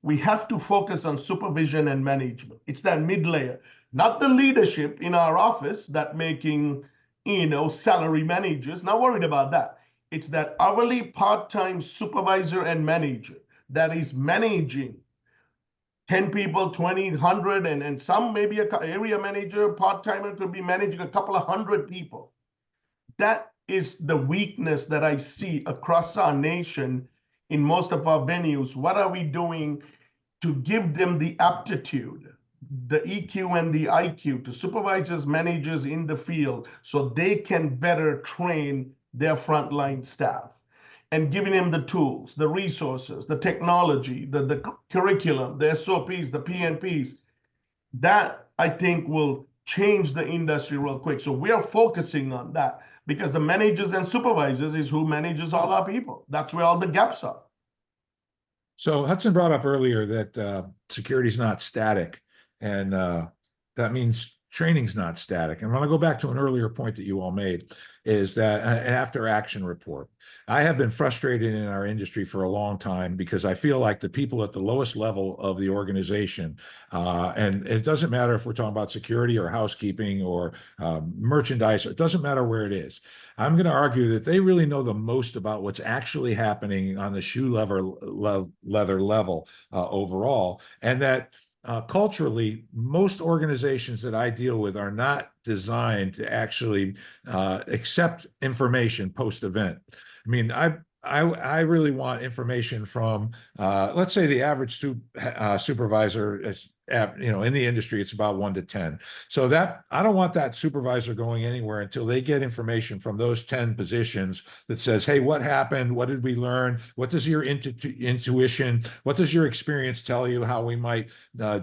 We have to focus on supervision and management. It's that mid layer, not the leadership in our office that making, salary managers. Not worried about that. It's that hourly part-time supervisor and manager that is managing 10 people, 20, 100, and some maybe an area manager, part-timer could be managing a couple of hundred people. That is the weakness that I see across our nation in most of our venues. What are we doing to give them the aptitude, the EQ and the IQ to supervisors, managers in the field so they can better train their frontline staff? And giving them the tools, the resources, the technology, the curriculum, the SOPs, the PNPs, that I think will change the industry real quick. So we are focusing on that because the managers and supervisors is who manages all our people. That's where all the gaps are. So Hudson brought up earlier that security is not static, and that means training's not static. And when I go back to an earlier point that you all made, is that an after action report. I have been frustrated in our industry for a long time because I feel like the people at the lowest level of the organization, and it doesn't matter if we're talking about security or housekeeping or merchandise, it doesn't matter where it is. I'm going to argue that they really know the most about what's actually happening on the shoe leather level overall, and that culturally, most organizations that I deal with are not designed to actually accept information post-event. I mean, I really want information from, let's say, the average supervisor is, in the industry, it's about 1 to 10. So that I don't want that supervisor going anywhere until they get information from those 10 positions that says, hey, what happened? What did we learn? What does your intuition, what does your experience tell you how we might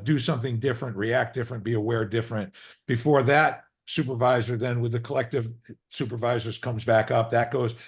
do something different, react different, be aware different? Before that supervisor then with the collective supervisors comes back up,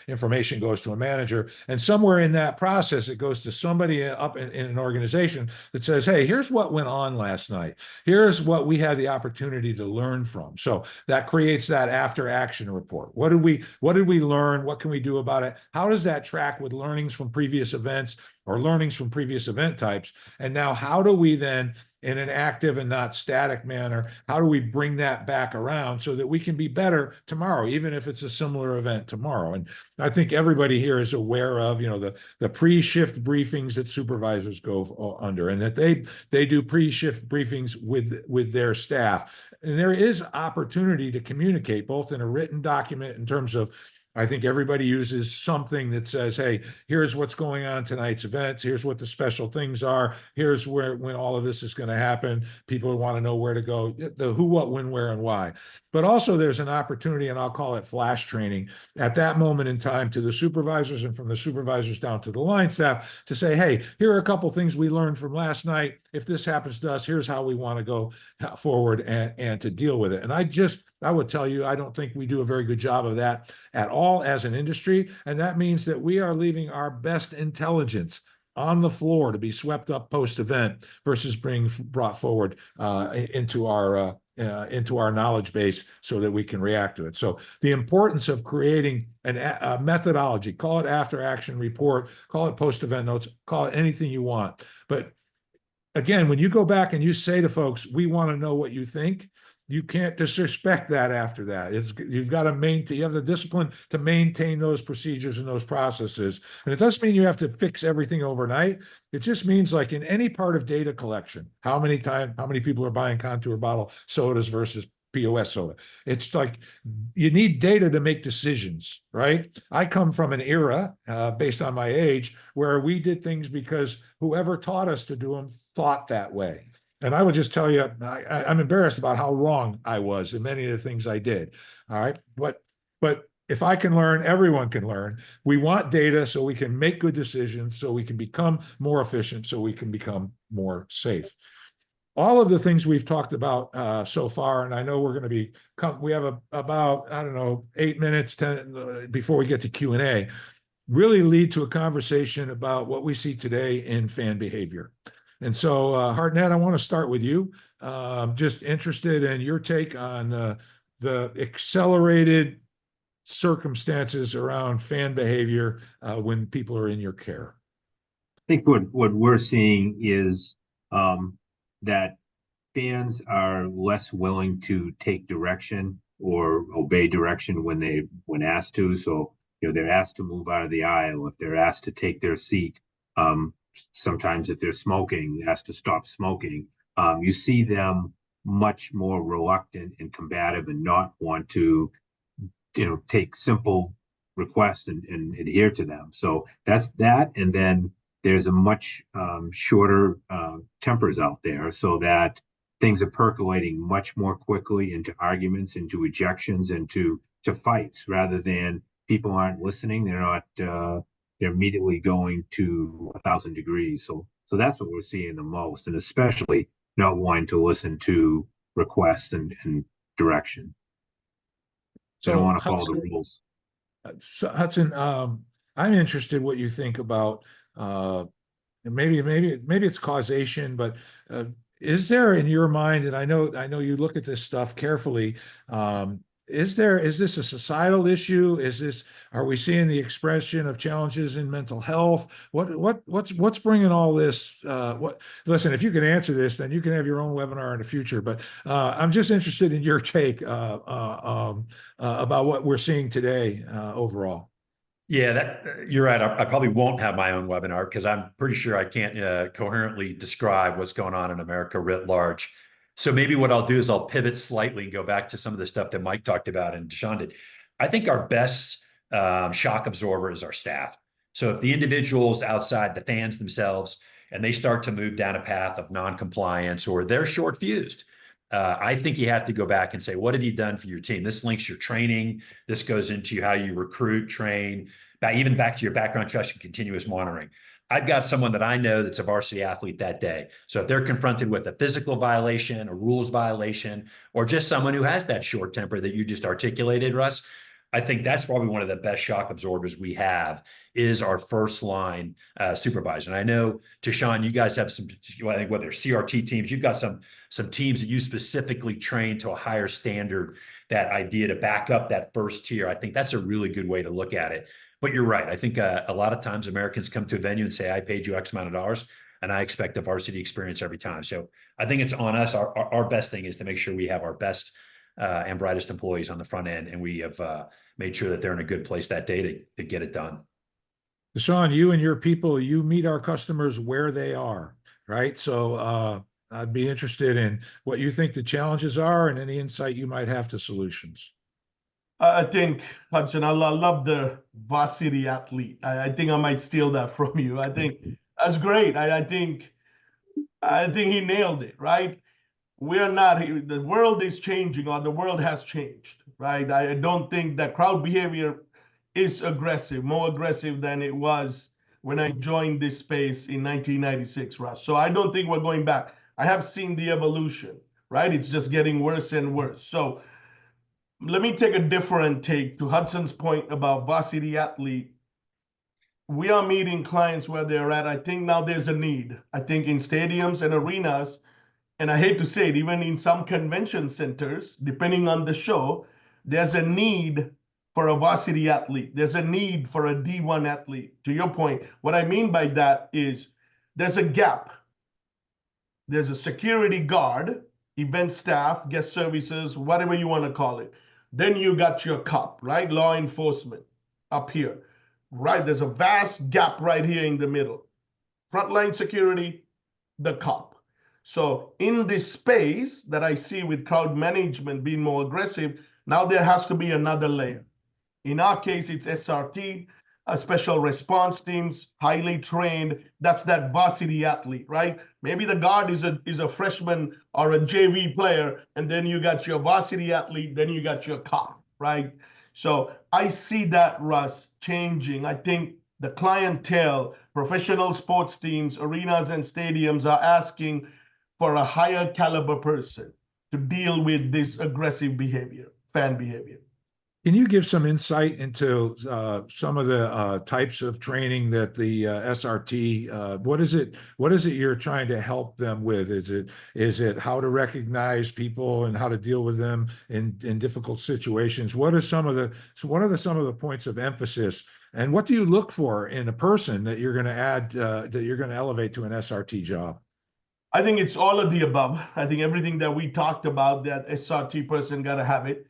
information goes to a manager, and somewhere in that process it goes to somebody up in an organization that says, hey, here's what went on last night, here's what we had the opportunity to learn from. So that creates that after action report. What did we learn? What can we do about it? How does that track with learnings from previous events or learnings from previous event types? And now how do we then, in an active and not static manner, how do we bring that back around so that we can be better tomorrow, even if it's a similar event tomorrow? And I think everybody here is aware of, the pre-shift briefings that supervisors go under, and that they do pre-shift briefings with their staff. And there is opportunity to communicate both in a written document in terms of, I think everybody uses something that says, hey, here's what's going on tonight's events. Here's what the special things are. Here's when all of this is going to happen. People want to know where to go, the who, what, when, where, and why. But also there's an opportunity, and I'll call it flash training, at that moment in time to the supervisors and from the supervisors down to the line staff to say, hey, here are a couple things we learned from last night. If this happens to us, here's how we want to go forward and to deal with it. And I would tell you, I don't think we do a very good job of that at all as an industry. And that means that we are leaving our best intelligence on the floor to be swept up post-event versus being brought forward into our knowledge base so that we can react to it. So the importance of creating a methodology, call it after action report, call it post-event notes, call it anything you want, but again, when you go back and you say to folks, we want to know what you think, you can't disrespect that after that. You've got to maintain, you have the discipline to maintain those procedures and those processes. And it doesn't mean you have to fix everything overnight. It just means, like in any part of data collection, how many people are buying contour bottle sodas versus POS soda. It's like you need data to make decisions, right? I come from an era, based on my age, where we did things because whoever taught us to do them thought that way. And I would just tell you, I'm embarrassed about how wrong I was in many of the things I did. All right. But if I can learn, everyone can learn. We want data so we can make good decisions, so we can become more efficient, so we can become more safe. All of the things we've talked about so far, and I know we're going to we have about, I don't know, 8 minutes, 10 before we get to Q&A, really lead to a conversation about what we see today in fan behavior. And so, Hartnett, I want to start with you. Just interested in your take on the accelerated circumstances around fan behavior when people are in your care. I think what we're seeing is that fans are less willing to take direction or obey direction when asked to. So, they're asked to move out of the aisle, if they're asked to take their seat. Sometimes if they're smoking, asked to stop smoking. You see them much more reluctant and combative and not want to, take simple requests and adhere to them. So that's that. And then there's a much shorter tempers out there, so that things are percolating much more quickly into arguments, into ejections, into fights, rather than people aren't listening. They're not. They're immediately going to 1,000 degrees. So that's what we're seeing the most, and especially not wanting to listen to requests and direction. So they don't want to follow the rules. So Hudson, I'm interested in what you think about maybe it's causation, but is there in your mind, and I know you look at this stuff carefully, is this a societal issue? Are we seeing the expression of challenges in mental health? What's bringing all this? Listen, if you can answer this, then you can have your own webinar in the future. But I'm just interested in your take about what we're seeing today overall. Yeah, you're right. I probably won't have my own webinar because I'm pretty sure I can't coherently describe what's going on in America writ large. So maybe what I'll do is I'll pivot slightly and go back to some of the stuff that Mike talked about and Deshaun did. I think our best shock absorber is our staff. So if the individuals outside, the fans themselves, and they start to move down a path of noncompliance or they're short-fused, I think you have to go back and say, what have you done for your team? This links your training. This goes into how you recruit, train, even back to your background checks and continuous monitoring. I've got someone that I know that's a varsity athlete that day. So if they're confronted with a physical violation, a rules violation, or just someone who has that short temper that you just articulated, Russ, I think that's probably one of the best shock absorbers we have is our first line supervisor. And I know, Tashawn, you guys have some, I think whether CRT teams, you've got some teams that you specifically train to a higher standard, that idea to back up that first tier. I think that's a really good way to look at it. But you're right. I think a lot of times Americans come to a venue and say, I paid you X amount of dollars and I expect a varsity experience every time. So I think it's on us. Our best thing is to make sure we have our best and brightest employees on the front end, and we have made sure that they're in a good place that day to get it done. Deshaun, you and your people, you meet our customers where they are, right? So I'd be interested in what you think the challenges are and any insight you might have to solutions. I think, Hudson, I love the varsity athlete. I think I might steal that from you. I think that's great. I think he nailed it, right? We're not, the world is changing, or the world has changed, right? I don't think that crowd behavior is more aggressive than it was when I joined this space in 1996, Russ. So I don't think we're going back. I have seen the evolution, right? It's just getting worse and worse. So let me take a different take to Hudson's point about varsity athlete. We are meeting clients where they're at. I think now there's a need. I think in stadiums and arenas, and I hate to say it, even in some convention centers, depending on the show, there's a need for a varsity athlete. There's a need for a D1 athlete. To your point, what I mean by that is there's a gap. there's a security guard, event staff, guest services, whatever you want to call it. Then you got your COP, right? Law enforcement up here, right? There's a vast gap right here in the middle. Frontline security, the COP. So in this space that I see with crowd management being more aggressive, now there has to be another layer. In our case, it's SRT, special response teams, highly trained. That's that varsity athlete, right? Maybe the guard is a freshman or a JV player, and then you got your varsity athlete, then you got your COP, right? So I see that, Russ, changing. I think the clientele, professional sports teams, arenas, and stadiums are asking for a higher caliber person to deal with this aggressive behavior, fan behavior. Can you give some insight into some of the types of training that the SRT? What is it? What is it you're trying to help them with? Is it how to recognize people and how to deal with them in difficult situations? What are some of the points of emphasis? And what do you look for in a person that you're going to add that you're going to elevate to an SRT job? I think it's all of the above. I think everything that we talked about, that SRT person got to have it.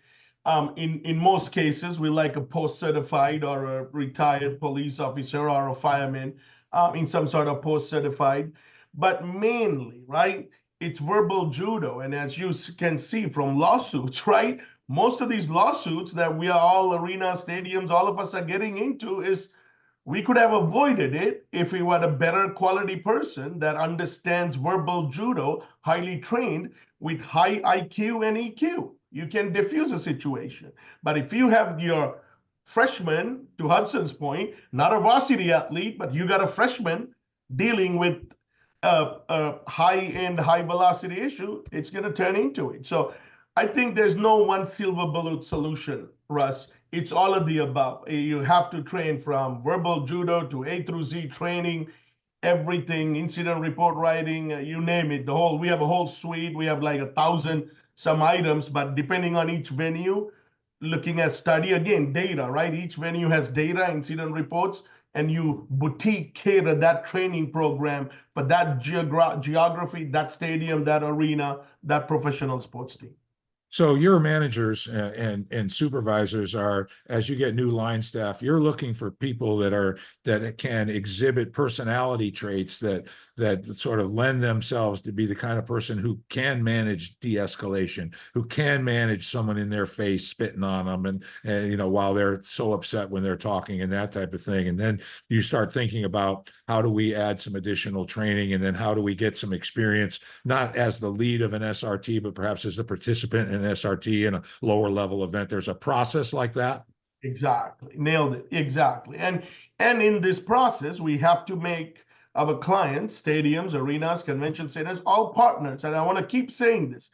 In most cases, we like a post-certified or a retired police officer or a fireman in some sort of post-certified. But mainly, right, it's verbal judo. And as you can see from lawsuits, right, most of these lawsuits that we are all arena stadiums, all of us are getting into is we could have avoided it if we had a better quality person that understands verbal judo, highly trained with high IQ and EQ. You can diffuse a situation. But if you have your freshman, to Hudson's point, not a varsity athlete, but you got a freshman dealing with a high-end, high-velocity issue, it's going to turn into it. So I think there's no one silver bullet solution, Russ. It's all of the above. You have to train from verbal judo to A through Z training, everything, incident report writing, you name it. We have a whole suite. We have like 1,000 some items, but depending on each venue, looking at study, again, data, right? Each venue has data, incident reports, and you boutique cater that training program for that geography, that stadium, that arena, that professional sports team. So your managers and supervisors are, as you get new line staff, you're looking for people that can exhibit personality traits that sort of lend themselves to be the kind of person who can manage de-escalation, who can manage someone in their face spitting on them and you know, while they're so upset when they're talking and that type of thing. And then you start thinking about how do we add some additional training, and then how do we get some experience, not as the lead of an SRT, but perhaps as the participant in an SRT in a lower level event. There's a process like that. Exactly. Nailed it. Exactly. And in this process, we have to make our clients, stadiums, arenas, convention centers, all partners. And I want to keep saying this.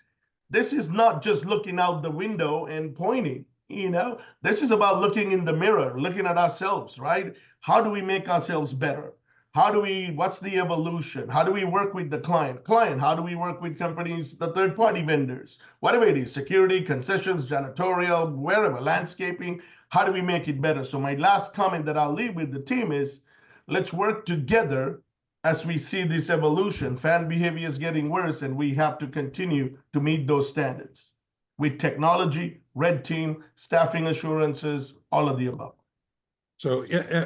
This is not just looking out the window and pointing, you know, this is about looking in the mirror, looking at ourselves, right? How do we make ourselves better? What's the evolution? How do we work with the client? How do we work with companies, the third-party vendors, whatever it is, security, concessions, janitorial, wherever, landscaping, how do we make it better? So my last comment that I'll leave with the team is, let's work together as we see this evolution. Fan behavior is getting worse, and we have to continue to meet those standards with technology, red team, staffing assurances, all of the above. So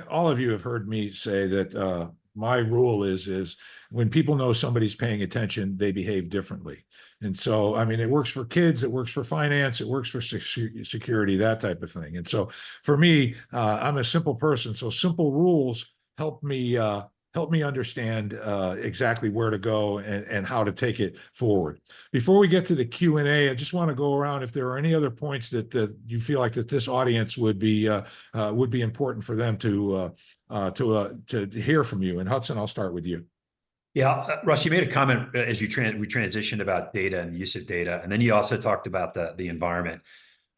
all of you have heard me say that my rule is when people know somebody's paying attention, they behave differently. And so, I mean, it works for kids, it works for finance, it works for security, that type of thing. And so for me, I'm a simple person. So simple rules help me understand exactly where to go and how to take it forward. Before we get to the Q&A, I just want to go around if there are any other points that you feel like that this audience would be important for them to hear from you. And Hudson, I'll start with you. Yeah, Russ, you made a comment as we transitioned about data and the use of data, and then you also talked about the environment.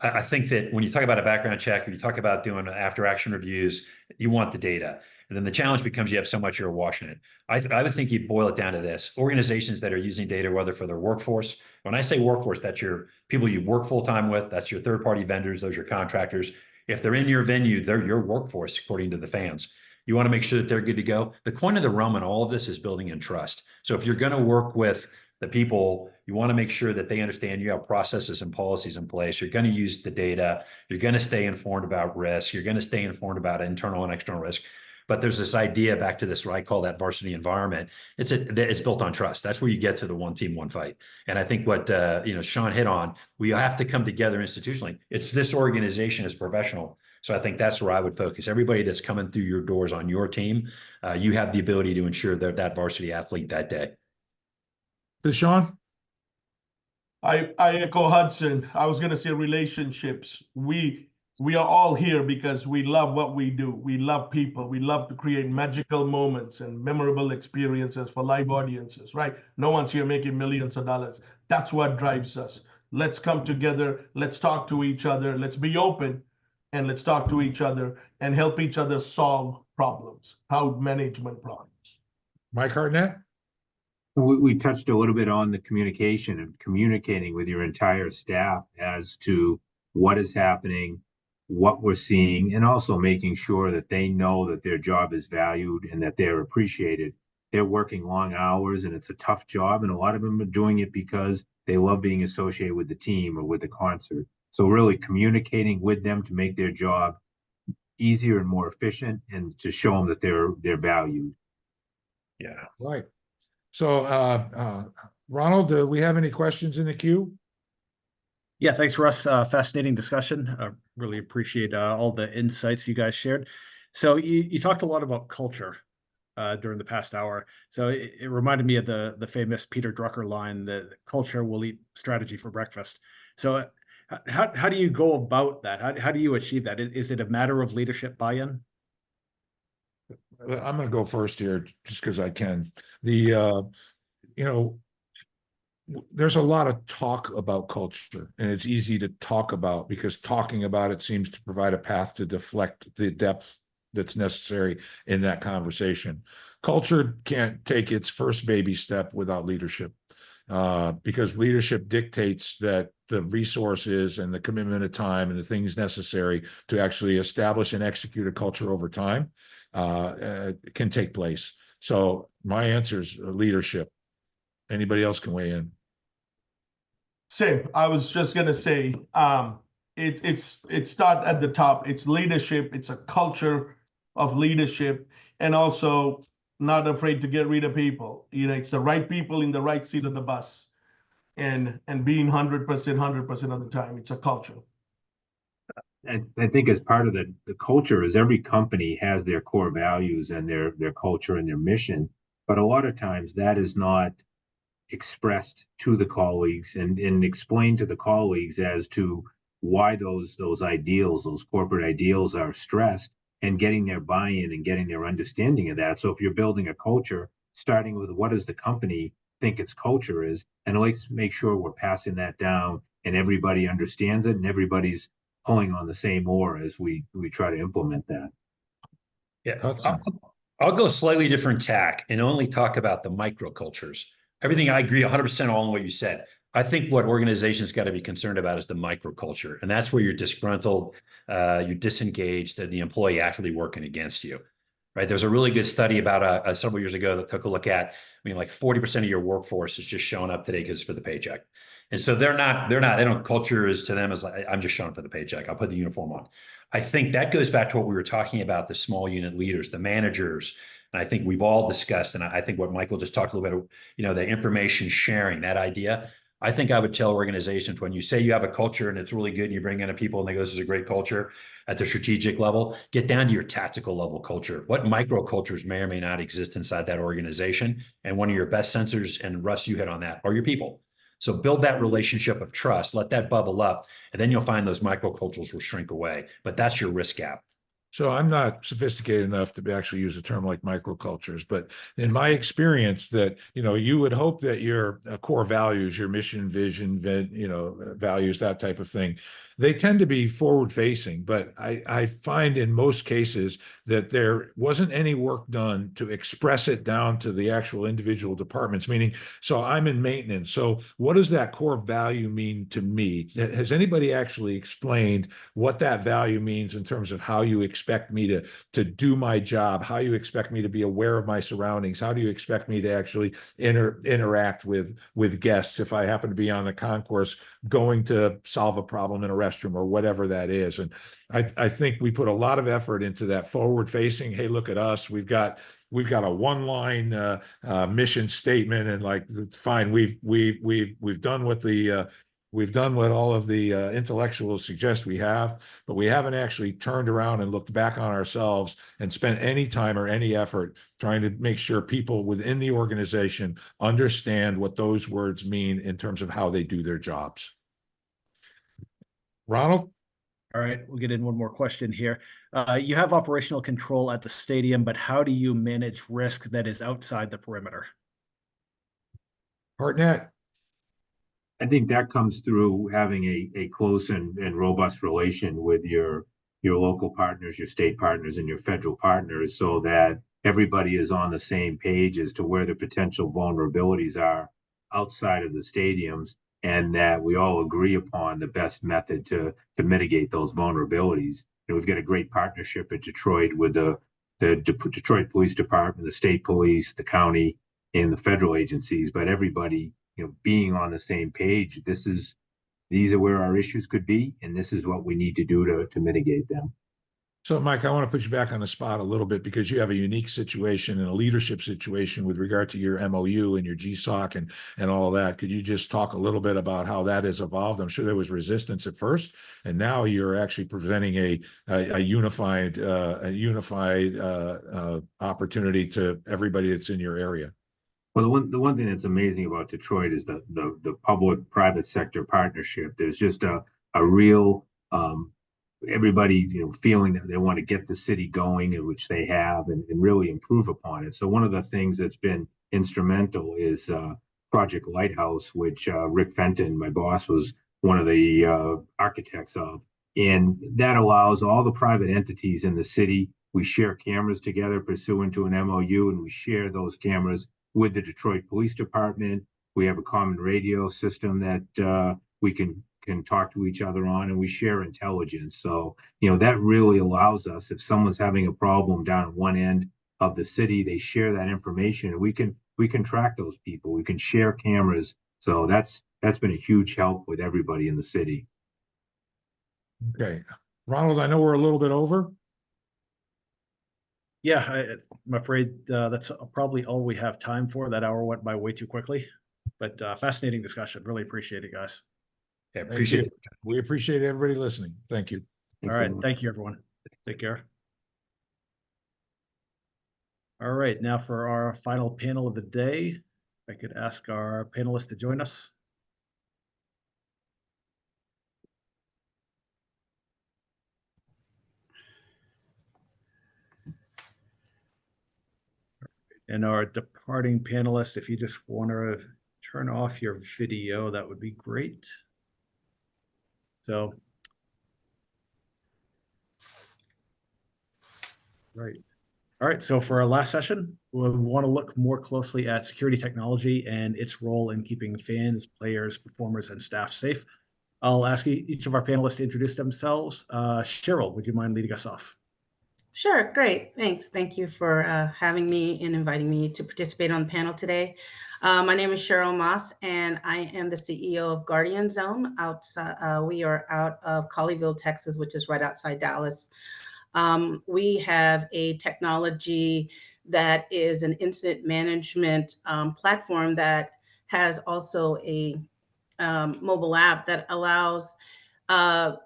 I think that when you talk about a background check, or you talk about doing after action reviews, you want the data. And then the challenge becomes you have so much you're washing it. I would think you boil it down to this: organizations that are using data, whether for their workforce. When I say workforce, that's your people you work full time with. That's your third-party vendors. Those are your contractors. If they're in your venue, they're your workforce, according to the fans. You want to make sure that they're good to go. The coin of the realm in all of this is building in trust. So if you're going to work with the people, you want to make sure that they understand you have processes and policies in place. You're going to use the data. You're going to stay informed about risk. You're going to stay informed about internal and external risk. But there's this idea, back to this, what I call that varsity environment. It's built on trust. That's where you get to the one team, one fight. And I think what Sean hit on, we have to come together institutionally. It's this organization is professional. So I think that's where I would focus. Everybody that's coming through your doors on your team, you have the ability to ensure that varsity athlete that day. Sean? I echo Hudson. I was going to say relationships. We are all here because we love what we do. We love people. We love to create magical moments and memorable experiences for live audiences, right? No one's here making millions of dollars. That's what drives us. Let's come together. Let's talk to each other. Let's be open, and let's talk to each other and help each other solve problems, crowd management problems. Mike Hartnett? We touched a little bit on the communication and communicating with your entire staff as to what is happening, what we're seeing, and also making sure that they know that their job is valued and that they're appreciated. They're working long hours and it's a tough job, and a lot of them are doing it because they love being associated with the team or with the concert. So really communicating with them to make their job easier and more efficient, and to show them that they're valued. Yeah. Right. So, Ronald, do we have any questions in the queue? Yeah, thanks, Russ. Fascinating discussion. Really appreciate all the insights you guys shared. So you talked a lot about culture during the past hour. So it reminded me of the famous Peter Drucker line that culture will eat strategy for breakfast. So how do you go about that? How do you achieve that? Is it a matter of leadership buy-in? I'm going to go first here just because I can. There's a lot of talk about culture, and it's easy to talk about because talking about it seems to provide a path to deflect the depth that's necessary in that conversation. Culture can't take its first baby step without leadership, because leadership dictates that the resources and the commitment of time and the things necessary to actually establish and execute a culture over time can take place. So my answer is leadership. Anybody else can weigh in. Same. I was just gonna say, it start at the top. It's leadership. It's a culture of leadership, and also not afraid to get rid of people. It's the right people in the right seat of the bus, and being 100% of the time. It's a culture. I think as part of the culture is every company has their core values and their culture and their mission, but a lot of times that is not expressed to the colleagues and explained to the colleagues as to why those ideals, those corporate ideals, are stressed, and getting their buy-in and getting their understanding of that. So if you're building a culture, starting with what does the company think its culture is, and let's make sure we're passing that down and everybody understands it and everybody's pulling on the same oar as we try to implement that. Yeah, I'll go slightly different tack and only talk about the microcultures. Everything I agree 100% on what you said. I think what organizations got to be concerned about is the microculture, and that's where you're disgruntled, you're disengaged, and the employee actually working against you. Right? There's a really good study about several years ago that took a look at, like 40% of your workforce is just showing up today because it's for the paycheck. And so they don't, culture is to them as like, I'm just showing for the paycheck. I'll put the uniform on. I think that goes back to what we were talking about, the small unit leaders, the managers. And I think we've all discussed, and I think what Michael just talked a little bit of, the information sharing, that idea. I think I would tell organizations, when you say you have a culture and it's really good and you bring in people and they go, this is a great culture at the strategic level, get down to your tactical level culture. What micro cultures may or may not exist inside that organization? And one of your best sensors, and Russ, you hit on that, are your people. So build that relationship of trust, let that bubble up, and then you'll find those microcultures will shrink away. But that's your risk gap. So I'm not sophisticated enough to actually use a term like microcultures, but in my experience that, you would hope that your core values, your mission, vision, values, that type of thing, they tend to be forward facing, but I find in most cases that there wasn't any work done to express it down to the actual individual departments, meaning, so I'm in maintenance. So what does that core value mean to me? Has anybody actually explained what that value means in terms of how you expect me to do my job, how you expect me to be aware of my surroundings, how do you expect me to actually interact with guests if I happen to be on the concourse going to solve a problem in a restroom or whatever that is. And I think we put a lot of effort into that forward facing. Hey, look at us. We've got a one-line mission statement, and like, fine, we've done what the we've done what all of the intellectuals suggest we have, but we haven't actually turned around and looked back on ourselves and spent any time or any effort trying to make sure people within the organization understand what those words mean in terms of how they do their jobs. Ronald? All right, we'll get in one more question here. You have operational control at the stadium, but how do you manage risk that is outside the perimeter? Hartnett? I think that comes through having a close and robust relation with your local partners, your state partners, and your federal partners, so that everybody is on the same page as to where the potential vulnerabilities are outside of the stadiums, and that we all agree upon the best method to mitigate those vulnerabilities. And we've got a great partnership in Detroit with the Detroit Police Department, the state police, the county, and the federal agencies, but everybody, being on the same page. These are where our issues could be, and this is what we need to do to mitigate them. So, Mike, I want to put you back on the spot a little bit because you have a unique situation and a leadership situation with regard to your MOU and your GSOC and all of that. Could you just talk a little bit about how that has evolved? I'm sure there was resistance at first, and now you're actually presenting a unified opportunity to everybody that's in your area. Well, the one thing that's amazing about Detroit is the public-private sector partnership. There's just a real everybody feeling that they want to get the city going, in which they have, and really improve upon it. So one of the things that's been instrumental is Project Lighthouse, which Rick Fenton, my boss, was one of the architects of, and that allows all the private entities in the city. We share cameras together pursuant to an MOU, and we share those cameras with the Detroit Police Department. We have a common radio system that we can talk to each other on, and we share intelligence. So, that really allows us, if someone's having a problem down at one end of the city, they share that information, and we can track those people. We can share cameras. So that's been a huge help with everybody in the city. Okay. Ronald, I know we're a little bit over. Yeah, I'm afraid that's probably all we have time for. That hour went by way too quickly, but fascinating discussion. Really appreciate it, guys. Yeah, appreciate it. We appreciate everybody listening. Thank you. All right. Thank you, everyone. Take care. All right. Now for our final panel of the day, I could ask our panelists to join us. And our departing panelists, if you just want to turn off your video, that would be great. So, right. All right. So for our last session, we want to look more closely at security technology and its role in keeping fans, players, performers, and staff safe. I'll ask each of our panelists to introduce themselves. Cheryl, would you mind leading us off? Sure, great. Thanks. Thank you for having me and inviting me to participate on the panel today. My name is Cheryl Moss, and I am the CEO of Guardian Zone. We are out of Colleyville, Texas, which is right outside Dallas. We have a technology that is an incident management platform that has also a mobile app that allows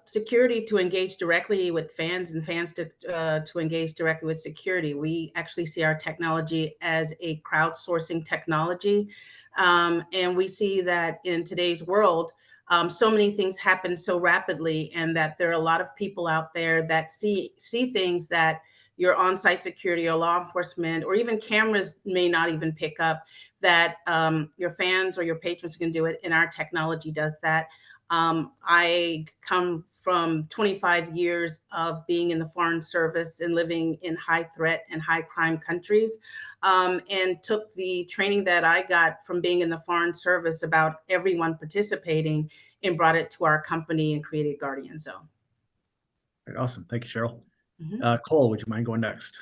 security to engage directly with fans and fans to engage directly with security. We actually see our technology as a crowdsourcing technology. And we see that in today's world, so many things happen so rapidly, and that there are a lot of people out there that see things that your on-site security or law enforcement or even cameras may not even pick up, that your fans or your patrons can do it, and our technology does that. I come from 25 years of being in the Foreign Service and living in high threat and high crime countries, and took the training that I got from being in the Foreign Service about everyone participating and brought it to our company and created Guardian Zone. Right, awesome. Thank you, Cheryl. Mhm. Cole, would you mind going next?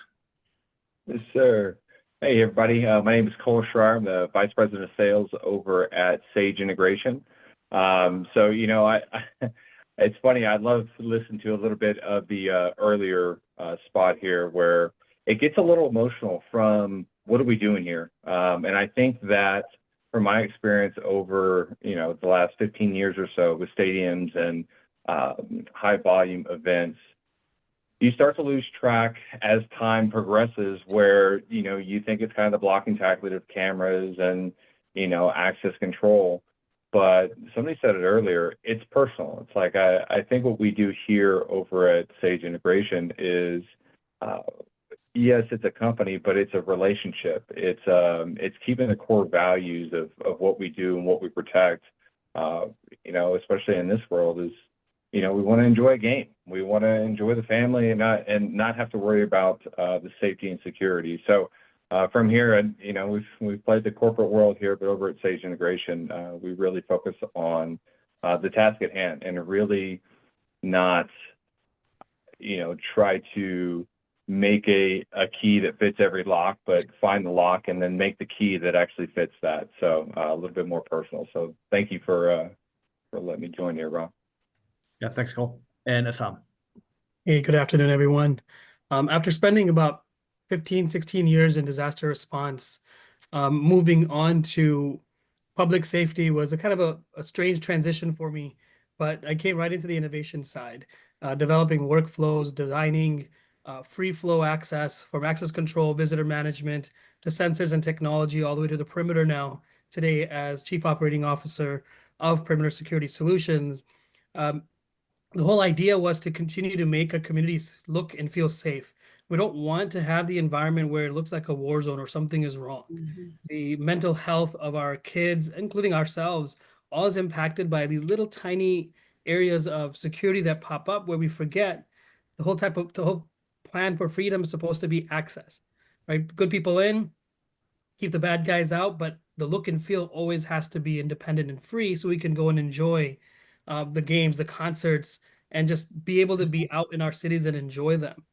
Yes, sir. Hey, everybody. My name is Cole Schreier. I'm the Vice President of Sales over at Sage Integration. So, you know, it's funny. I'd love to listen to a little bit of the earlier spot here where it gets a little emotional from what are we doing here? And I think that from my experience over, you know, the last 15 years or so with stadiums and high volume events, you start to lose track as time progresses where, you know, you think it's kind of the blocking tackling of cameras and, you know, access control. But somebody said it earlier, it's personal. It's like, I think what we do here over at Sage Integration is, yes, it's a company, but it's a relationship. It's keeping the core values of what we do and what we protect, you know, especially in this world is, you know, we want to enjoy a game. We want to enjoy the family and not have to worry about the safety and security. So from here, you know, we've played the corporate world here, but over at Sage Integration, we really focus on the task at hand and really not, you know, try to make a key that fits every lock, but find the lock and then make the key that actually fits that. So a little bit more personal. So thank you for letting me join here, Rob. Yeah, thanks, Cole. And Assam. Hey, good afternoon, everyone. After spending about 15, 16 years in disaster response, moving on to public safety was a kind of a strange transition for me, but I came right into the innovation side, developing workflows, designing free flow access from access control, visitor management, to sensors and technology, all the way to the perimeter now, today as Chief Operating Officer of Perimeter Security Solutions. The whole idea was to continue to make our communities look and feel safe. We don't want to have the environment where it looks like a war zone or something is wrong. Mhm. The mental health of our kids, including ourselves, all is impacted by these little tiny areas of security that pop up where we forget the whole plan for freedom is supposed to be access, right? Good people in, keep the bad guys out, but the look and feel always has to be independent and free so we can go and enjoy the games, the concerts, and just be able to be out in our cities and enjoy them.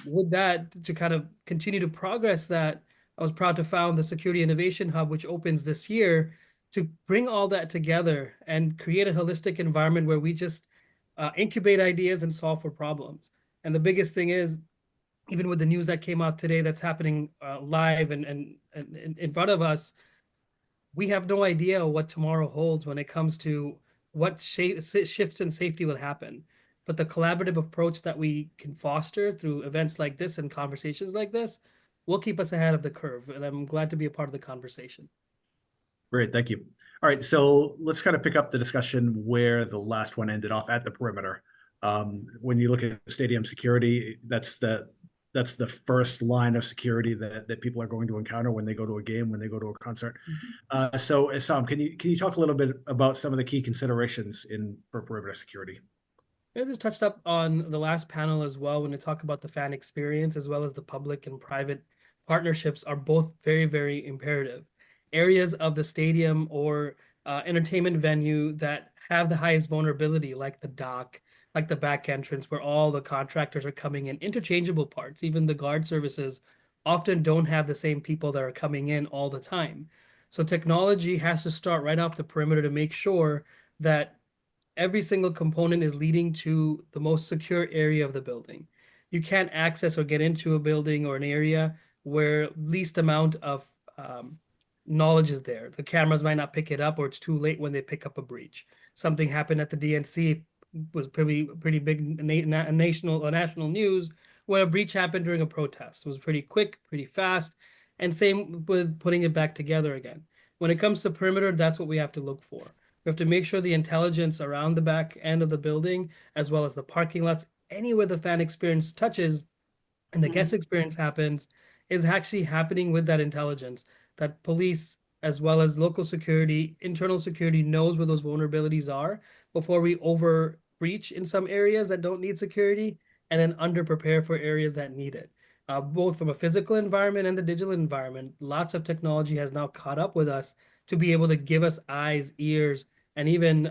With that, to kind of continue to progress that, I was proud to found the Security Innovation Hub, which opens this year, to bring all that together and create a holistic environment where we just incubate ideas and solve for problems. And the biggest thing is, even with the news that came out today that's happening live and in front of us, we have no idea what tomorrow holds when it comes to what shifts in safety will happen. But the collaborative approach that we can foster through events like this and conversations like this will keep us ahead of the curve. And I'm glad to be a part of the conversation. Great, thank you. All right, so let's kind of pick up the discussion where the last one ended off at the perimeter. When you look at stadium security, that's the first line of security that people are going to encounter when they go to a game, when they go to a concert. So Assam, can you talk a little bit about some of the key considerations for perimeter security? I just touched up on the last panel as well when they talk about the fan experience, as well as the public and private partnerships are both very, very imperative. Areas of the stadium or entertainment venue that have the highest vulnerability, like the dock, like the back entrance, where all the contractors are coming in, interchangeable parts, even the guard services often don't have the same people that are coming in all the time. So technology has to start right off the perimeter to make sure that every single component is leading to the most secure area of the building. You can't access or get into a building or an area where least amount of knowledge is there. The cameras might not pick it up, or it's too late when they pick up a breach. Something happened at the DNC, was pretty big national news, where a breach happened during a protest. It was pretty quick, pretty fast, and same with putting it back together again. When it comes to perimeter, that's what we have to look for. We have to make sure the intelligence around the back end of the building, as well as the parking lots, anywhere the fan experience touches and the guest experience happens, is actually happening with that intelligence. That police as well as local security, internal security knows where those vulnerabilities are before we overreach in some areas that don't need security and then under prepare for areas that need it. Both from a physical environment and the digital environment, lots of technology has now caught up with us to be able to give us eyes, ears, and even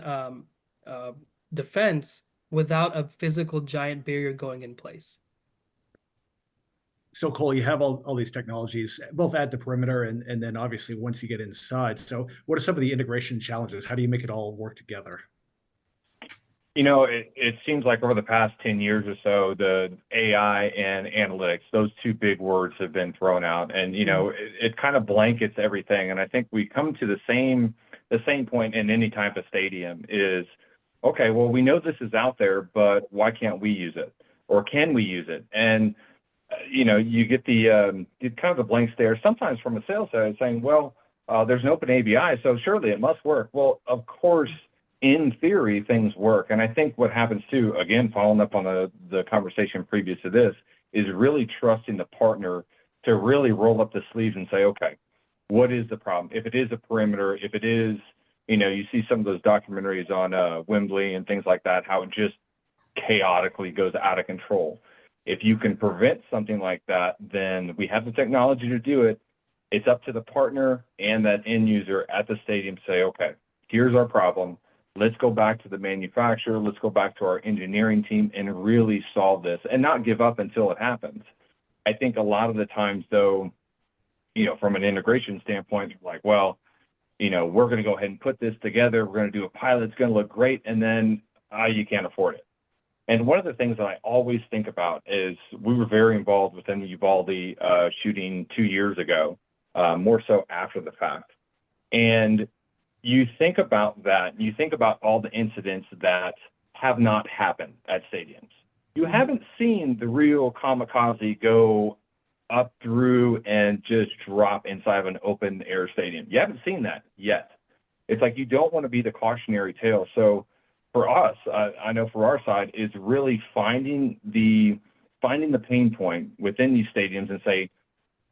defense without a physical giant barrier going in place. So Cole, you have all these technologies, both at the perimeter and then obviously once you get inside. So what are some of the integration challenges? How do you make it all work together? You know, it seems like over the past 10 years or so, the AI and analytics, those two big words have been thrown out. And, you know, it kind of blankets everything. And I think we come to the same point in any type of stadium is, okay, well, we know this is out there, but why can't we use it? Or can we use it? And, you know, you get the kind of the blank stare sometimes from a sales side saying, well, there's an open ABI, so surely it must work. Well, of course, in theory, things work. And I think what happens too, again, following up on the conversation previous to this, is really trusting the partner to really roll up the sleeves and say, okay, what is the problem? If it is a perimeter, if it is, you know, you see some of those documentaries on Wembley and things like that, how it just chaotically goes out of control. If you can prevent something like that, then we have the technology to do it. It's up to the partner and that end user at the stadium to say, okay, here's our problem. Let's go back to the manufacturer. Let's go back to our engineering team and really solve this and not give up until it happens. I think a lot of the times, though, you know, from an integration standpoint, like, well, you know, we're going to go ahead and put this together. We're going to do a pilot. It's going to look great. And then you can't afford it. And one of the things that I always think about is we were very involved within the Uvalde shooting 2 years ago, more so after the fact. And you think about that, you think about all the incidents that have not happened at stadiums. You haven't seen the real kamikaze go up through and just drop inside of an open air stadium. You haven't seen that yet. It's like you don't want to be the cautionary tale. So for us, I know for our side, is really finding the pain point within these stadiums and say,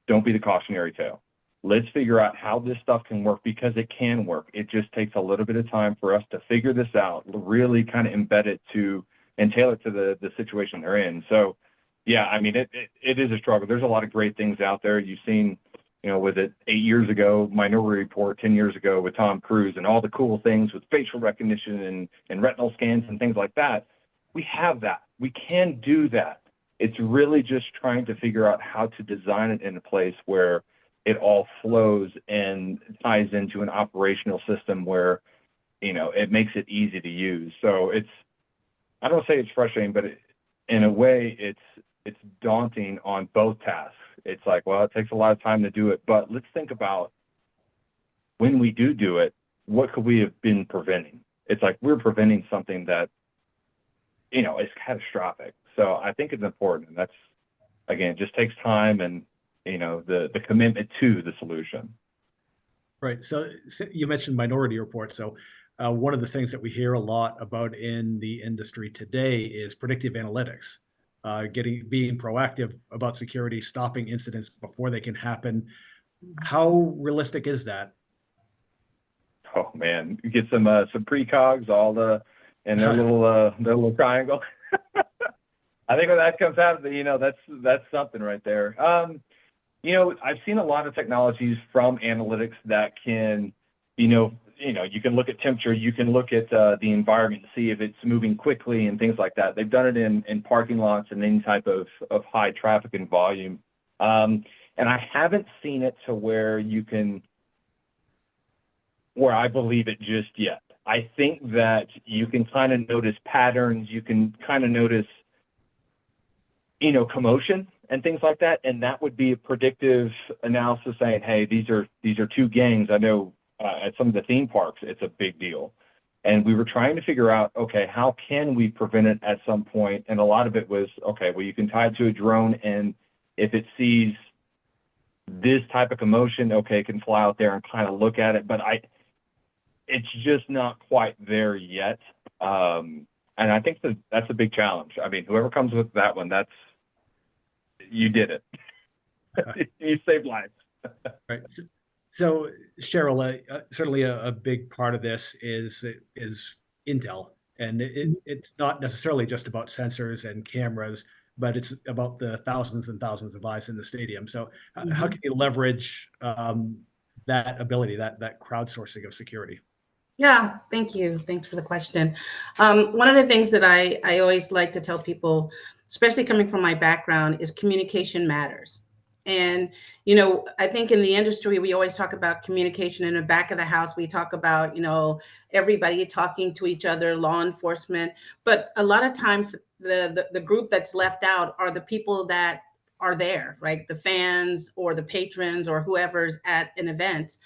don't be the cautionary tale. Let's figure out how this stuff can work, because it can work. It just takes a little bit of time for us to figure this out, really kind of embed it to and tailor it to the situation they're in. So, yeah, I mean, it is a struggle. There's a lot of great things out there. You've seen, you know, with it 8 years ago, Minority Report, 10 years ago with Tom Cruise and all the cool things with facial recognition and retinal scans and things like that. We have that. We can do that. It's really just trying to figure out how to design it in a place where it all flows and ties into an operational system where, you know, it makes it easy to use. So I don't say it's frustrating, but in a way it's daunting on both tasks. It's like, well, it takes a lot of time to do it, but let's think about when we do it, what could we have been preventing? It's like we're preventing something that, you know, is catastrophic. So I think it's important. And that's, again, it just takes time and, you know, the commitment to the solution. Right. So you mentioned Minority Report. So one of the things that we hear a lot about in the industry today is predictive analytics, being proactive about security, stopping incidents before they can happen. How realistic is that? Oh man, you get some precogs, in their little triangle. I think when that comes out, you know, that's something right there. You know, I've seen a lot of technologies from analytics that can, you know, you can look at temperature, you can look at the environment to see if it's moving quickly and things like that. They've done it in parking lots and any type of high traffic and volume. And I haven't seen it to where I believe it just yet. I think that you can kind of notice patterns, you can kind of notice, you know, commotion and things like that. And that would be a predictive analysis saying, hey, these are two gangs. I know at some of the theme parks, it's a big deal. And we were trying to figure out, okay, how can we prevent it at some point? And a lot of it was, okay, well, you can tie it to a drone. And if it sees this type of commotion, okay, it can fly out there and kind of look at it. But it's just not quite there yet. And I think that's a big challenge. I mean, whoever comes with that one, you did it. You saved lives. Right. So Cheryl, certainly a big part of this is Intel, and it's not necessarily just about sensors and cameras, but it's about the thousands and thousands of eyes in the stadium. So how can you leverage that ability, that crowdsourcing of security? Yeah, thank you. Thanks for the question. One of the things that I always like to tell people, especially coming from my background, is communication matters. And, you know, I think in the industry, we always talk about communication in the back of the house. We talk about, you know, everybody talking to each other, law enforcement. But a lot of times the group that's left out are the people that are there, right? The fans or the patrons or whoever's at an event.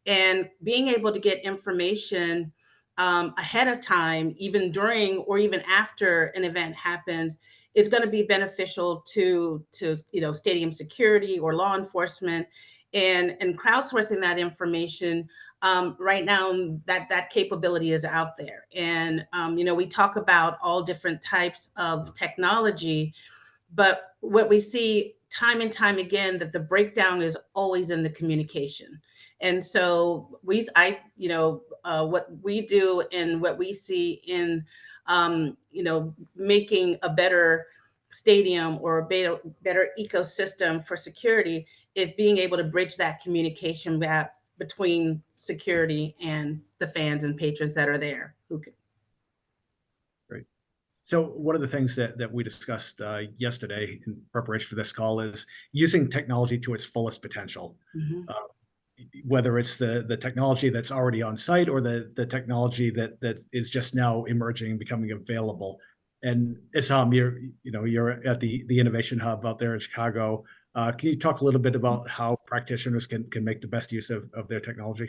And being able to get information ahead of time, even during or even after an event happens, is going to be beneficial to you know, stadium security or law enforcement, and crowdsourcing that information. Right now, that capability is out there, and you know, we talk about all different types of technology, but what we see time and time again, that the breakdown is always in the communication. And so you know, what we do and what we see in, you know, making a better stadium or a better ecosystem for security is being able to bridge that communication gap between security and the fans and patrons that are there who can. Great. So one of the things that we discussed yesterday in preparation for this call is using technology to its fullest potential. Uh, whether it's the technology that's already on site or the technology that is just now emerging, becoming available. And Issam, you're at the Innovation Hub out there in Chicago. Can you talk a little bit about how practitioners can make the best use of their technology?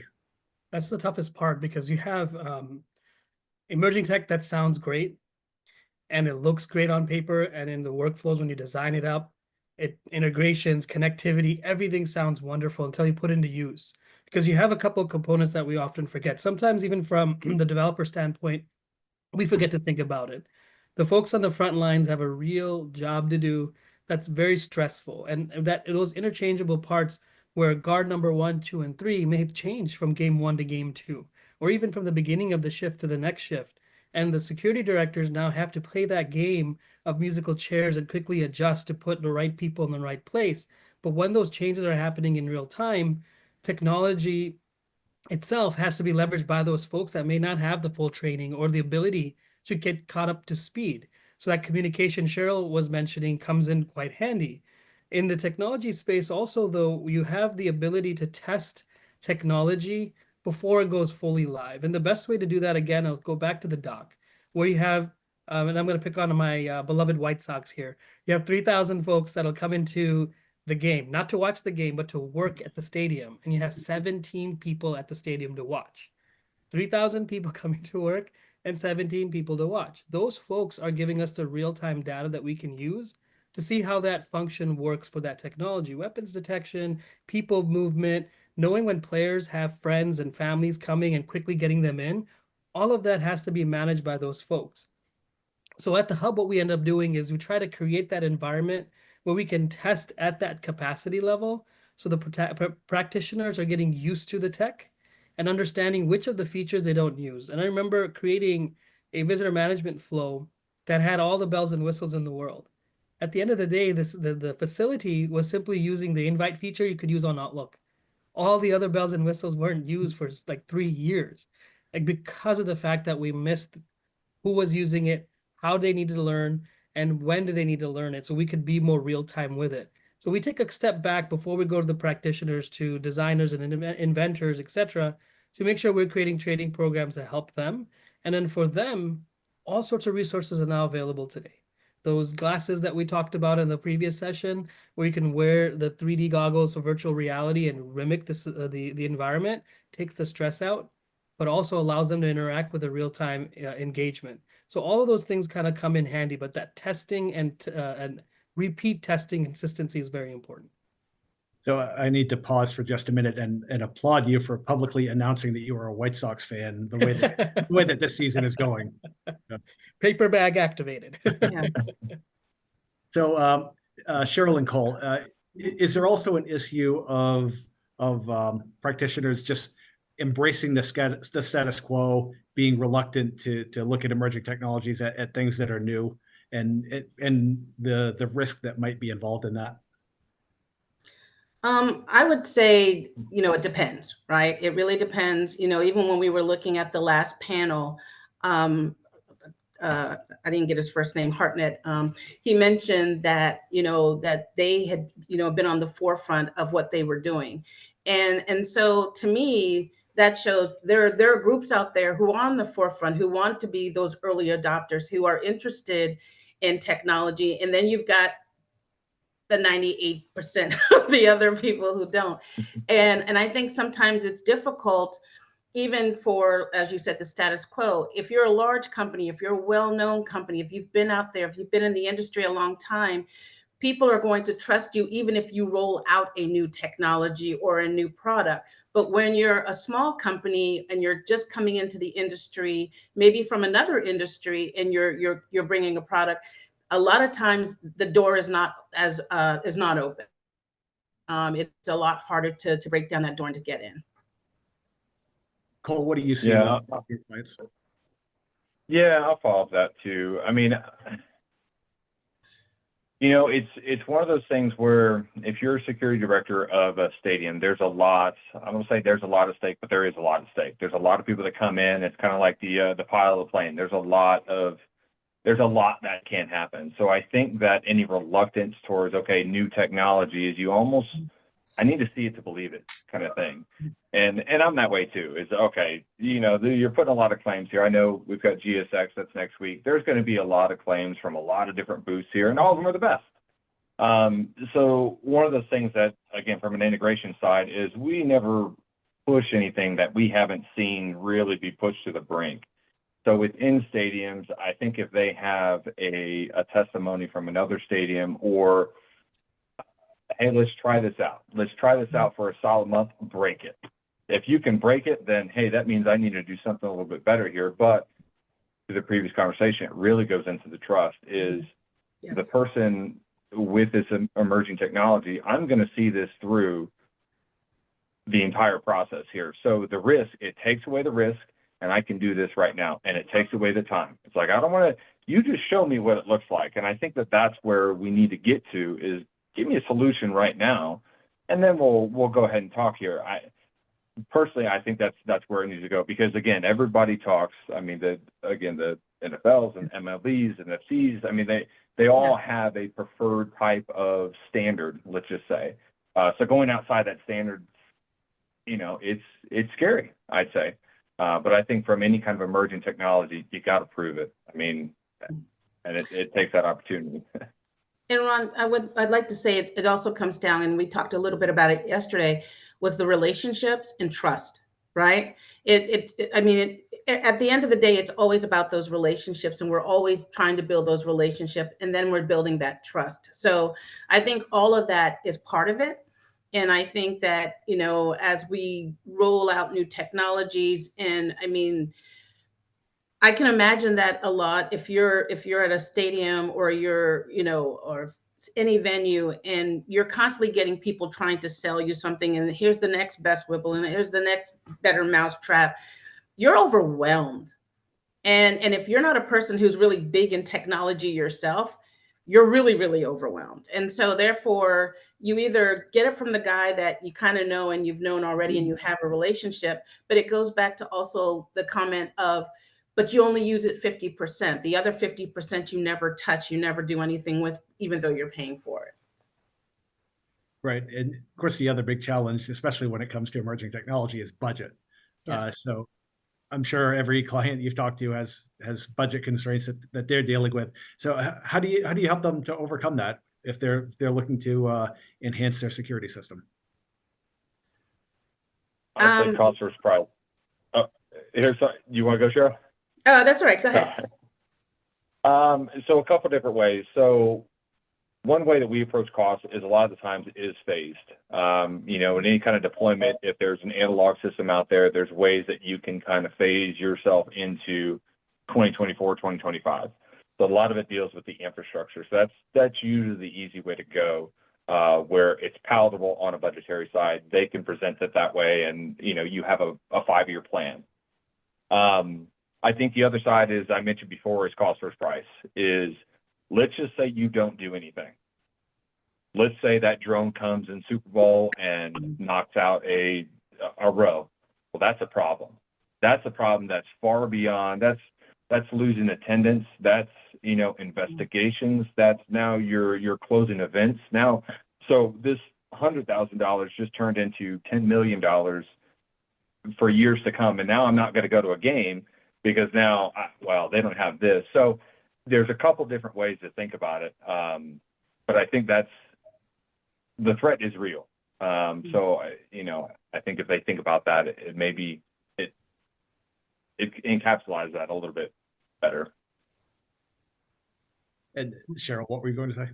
That's the toughest part, because you have emerging tech that sounds great and it looks great on paper, and in the workflows when you design it up, integrations, connectivity, everything sounds wonderful until you put into use. Because you have a couple of components that we often forget. Sometimes even from the developer standpoint, we forget to think about it. The folks on the front lines have a real job to do that's very stressful, and that those interchangeable parts where guard number 1, 2, and 3 may have changed from game 1 to game 2, or even from the beginning of the shift to the next shift. And the security directors now have to play that game of musical chairs and quickly adjust to put the right people in the right place. But when those changes are happening in real time, technology itself has to be leveraged by those folks that may not have the full training or the ability to get caught up to speed. So that communication Cheryl was mentioning comes in quite handy. In the technology space also, though, you have the ability to test technology before it goes fully live. And the best way to do that, again, I'll go back to the doc, where you have, and I'm going to pick on my beloved White Sox here. You have 3,000 folks that'll come into the game, not to watch the game, but to work at the stadium. And you have 17 people at the stadium to watch. 3,000 people coming to work and 17 people to watch. Those folks are giving us the real-time data that we can use to see how that function works for that technology. Weapons detection, people movement, knowing when players have friends and families coming and quickly getting them in. All of that has to be managed by those folks. So at the hub, what we end up doing is we try to create that environment where we can test at that capacity level. So the practitioners are getting used to the tech and understanding which of the features they don't use. And I remember creating a visitor management flow that had all the bells and whistles in the world. At the end of the day, the facility was simply using the invite feature you could use on Outlook. All the other bells and whistles weren't used for like 3 years, like because of the fact that we missed who was using it, how they needed to learn, and when do they need to learn it, so we could be more real time with it. So we take a step back before we go to the practitioners, to designers and inventors, etc., to make sure we're creating training programs that help them. And then for them, all sorts of resources are now available today. Those glasses that we talked about in the previous session, where you can wear the 3D goggles for virtual reality and mimic this, the environment, takes the stress out, but also allows them to interact with a real-time engagement. So all of those things kind of come in handy, but that testing and repeat testing consistency is very important. So I need to pause for just a minute and applaud you for publicly announcing that you are a White Sox fan, the way that this season is going. Paper bag activated. Yeah. So Cheryl and Cole, is there also an issue of of practitioners just embracing the status quo, being reluctant to look at emerging technologies, at things that are new, and the risk that might be involved in that? I would say, it depends, right? It really depends. Even when we were looking at the last panel, um, I didn't get his first name, Hartnett. He mentioned that, that they had, been on the forefront of what they were doing. And so to me, that shows there are groups out there who are on the forefront, who want to be those early adopters, who are interested in technology. And then you've got the 98% of the other people who don't. And I think sometimes it's difficult, even for, as you said, the status quo. If you're a large company, if you're a well-known company, if you've been out there, if you've been in the industry a long time, people are going to trust you even if you roll out a new technology or a new product. But when you're a small company and you're just coming into the industry, maybe from another industry, and you're bringing a product, a lot of times the door is not open. It's a lot harder to break down that door and to get in. Cole, what do you see Yeah. with your clients? Yeah, I'll follow up that too. I mean, it's one of those things where if you're a security director of a stadium, there's a lot. I'm gonna say there's a lot at stake, but there is a lot at stake. There's a lot of people that come in. It's kind of like the pile of the plane. There's a lot that can happen. So I think that any reluctance towards new technology is I need to see it to believe it kind of thing. And I'm that way too. Is okay, you're putting a lot of claims here. I know we've got GSX that's next week. There's going to be a lot of claims from a lot of different booths here, and all of them are the best. So one of the things that, again, from an integration side, is we never push anything that we haven't seen really be pushed to the brink. So within stadiums, I think if they have a testimony from another stadium, or hey, let's try this out. Let's try this out for a solid month, break it. If you can break it, then, hey, that means I need to do something a little bit better here. But to the previous conversation, it really goes into the trust is the person with this emerging technology. I'm going to see this through the entire process here. So the risk, it takes away the risk, and I can do this right now. And it takes away the time. It's like, I don't want to, you just show me what it looks like. And I think that that's where we need to get to, is give me a solution right now, and then we'll go ahead and talk here. Personally, I think that's where it needs to go, because again, everybody talks. I mean, the NFLs and MLBs and FCs. I mean, they all have a preferred type of standard. Let's just say. So going outside that standard, it's scary, I'd say. But I think from any kind of emerging technology, you got to prove it. I mean, and it takes that opportunity. And Ron, I'd like to say it also comes down, and we talked a little bit about it yesterday, was the relationships and trust, right? At the end of the day, it's always about those relationships, and we're always trying to build those relationships, and then we're building that trust. So I think all of that is part of it. And I think that, as we roll out new technologies, and I can imagine that a lot if you're at a stadium, or or any venue, and you're constantly getting people trying to sell you something, and here's the next best wibble, and here's the next better mousetrap. You're overwhelmed. And if you're not a person who's really big in technology yourself, you're really, really overwhelmed. And so therefore, you either get it from the guy that you kind of know and you've known already and you have a relationship, but it goes back to also the comment of, but you only use it 50%. The other 50% you never touch, you never do anything with, even though you're paying for it. Right. And of course, the other big challenge, especially when it comes to emerging technology, is budget. Yes. So I'm sure every client you've talked to has budget constraints that they're dealing with. So how do you help them to overcome that if they're looking to enhance their security system? I'd say cost versus price. You want to go, Cheryl? That's all right. Go ahead. So a couple different ways. So one way that we approach costs is a lot of the times is phased. In any kind of deployment, if there's an analog system out there, there's ways that you can kind of phase yourself into 2024, 2025. So a lot of it deals with the infrastructure. So that's usually the easy way to go. where it's palatable on a budgetary side. They can present it that way, and you have a 5-year plan. I think the other side is, I mentioned before, is cost versus price. Is, let's just say you don't do anything. Let's say that drone comes in Super Bowl and knocks out a row. Well, that's a problem. That's a problem that's far beyond. That's losing attendance. That's investigations. That's now you're closing events now. So this $100,000 just turned into $10 million for years to come. And now I'm not going to go to a game because now, they don't have this. So there's a couple different ways to think about it. But I think the threat is real. So, I think if they think about that, it maybe it encapsulates that a little bit better. And Cheryl, what were you going to say?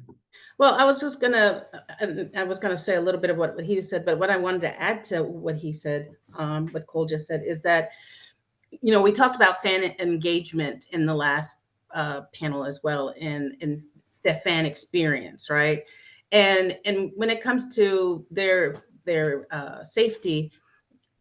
Well, I was gonna say a little bit of what he said, but what I wanted to add to what he said, what Cole just said, is that, we talked about fan engagement in the last panel as well, and the fan experience, right? And when it comes to their safety,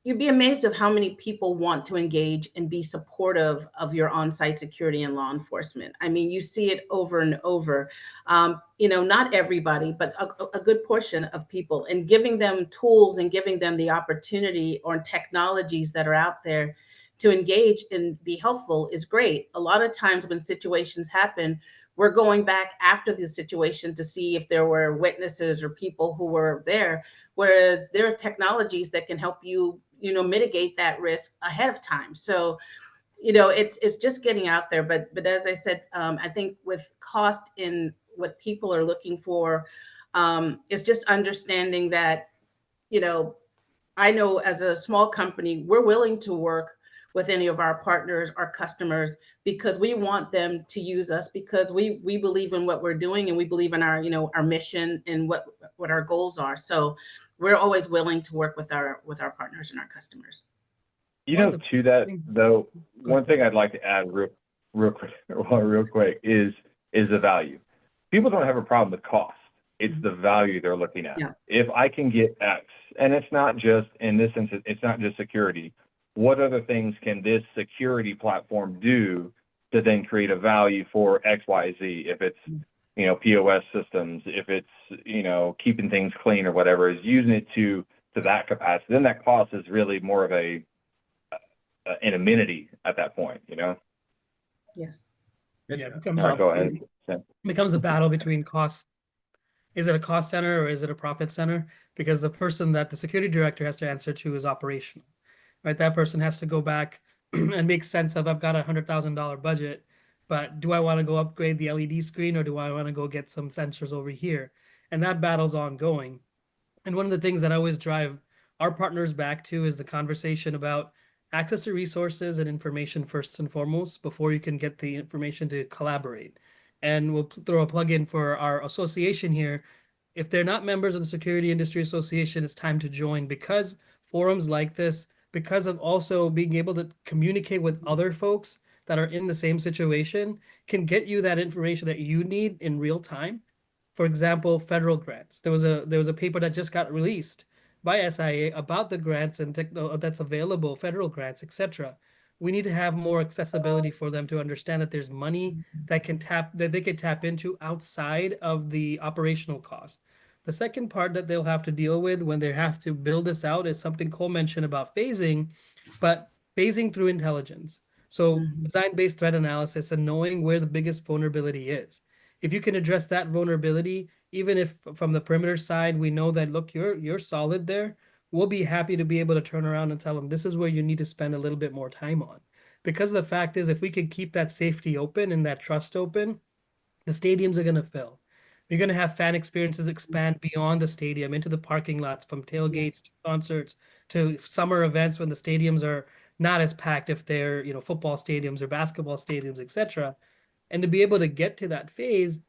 you'd be amazed of how many people want to engage and be supportive of your on-site security and law enforcement. I mean, you see it over and over. Not everybody, but a good portion of people, and giving them tools and giving them the opportunity or technologies that are out there to engage and be helpful is great. A lot of times when situations happen, we're going back after the situation to see if there were witnesses or people who were there, whereas there are technologies that can help you, mitigate that risk ahead of time. So, it's just getting out there. But as I said, I think with cost in what people are looking for, is just understanding that, I know as a small company, we're willing to work with any of our partners, our customers, because we want them to use us, because we believe in what we're doing, and we believe in our, our mission and what our goals are. So we're always willing to work with our partners and our customers. To that though, one thing I'd like to add real quick is the value. People don't have a problem with cost. It's the value they're looking at. Yeah. If I can get X, and it's not just, in this instance, it's not just security. What other things can this security platform do to then create a value for X, Y, Z? If it's, POS systems, if it's, keeping things clean or whatever, is using it to that capacity, then that cost is really more of an amenity at that point, Yes. Yeah, Go ahead. becomes a battle between cost. Is it a cost center or is it a profit center? Because the person that the security director has to answer to is operational, right? That person has to go back and make sense of, I've got $100,000 budget, but do I want to go upgrade the LED screen, or do I want to go get some sensors over here? And that battle's ongoing. And one of the things that I always drive our partners back to is the conversation about access to resources and information first and foremost, before you can get the information to collaborate. And we'll throw a plug in for our association here. If they're not members of the Security Industry Association, it's time to join, because forums like this, because of also being able to communicate with other folks that are in the same situation, can get you that information that you need in real time. For example, federal grants. There was a paper that just got released by SIA about the grants and that's available, federal grants, etc. We need to have more accessibility for them to understand that there's money that they can tap into outside of the operational cost. The second part that they'll have to deal with when they have to build this out is something Cole mentioned about phasing, but phasing through intelligence. So design-based threat analysis and knowing where the biggest vulnerability is. If you can address that vulnerability, even if from the perimeter side, we know that, look, you're solid there, we'll be happy to be able to turn around and tell them this is where you need to spend a little bit more time on. Because the fact is, if we can keep that safety open and that trust open, the stadiums are going to fill. You're going to have fan experiences expand beyond the stadium into the parking lots, from tailgates to concerts to summer events when the stadiums are not as packed, if they're, football stadiums or basketball stadiums, etc. And to be able to get to that phase,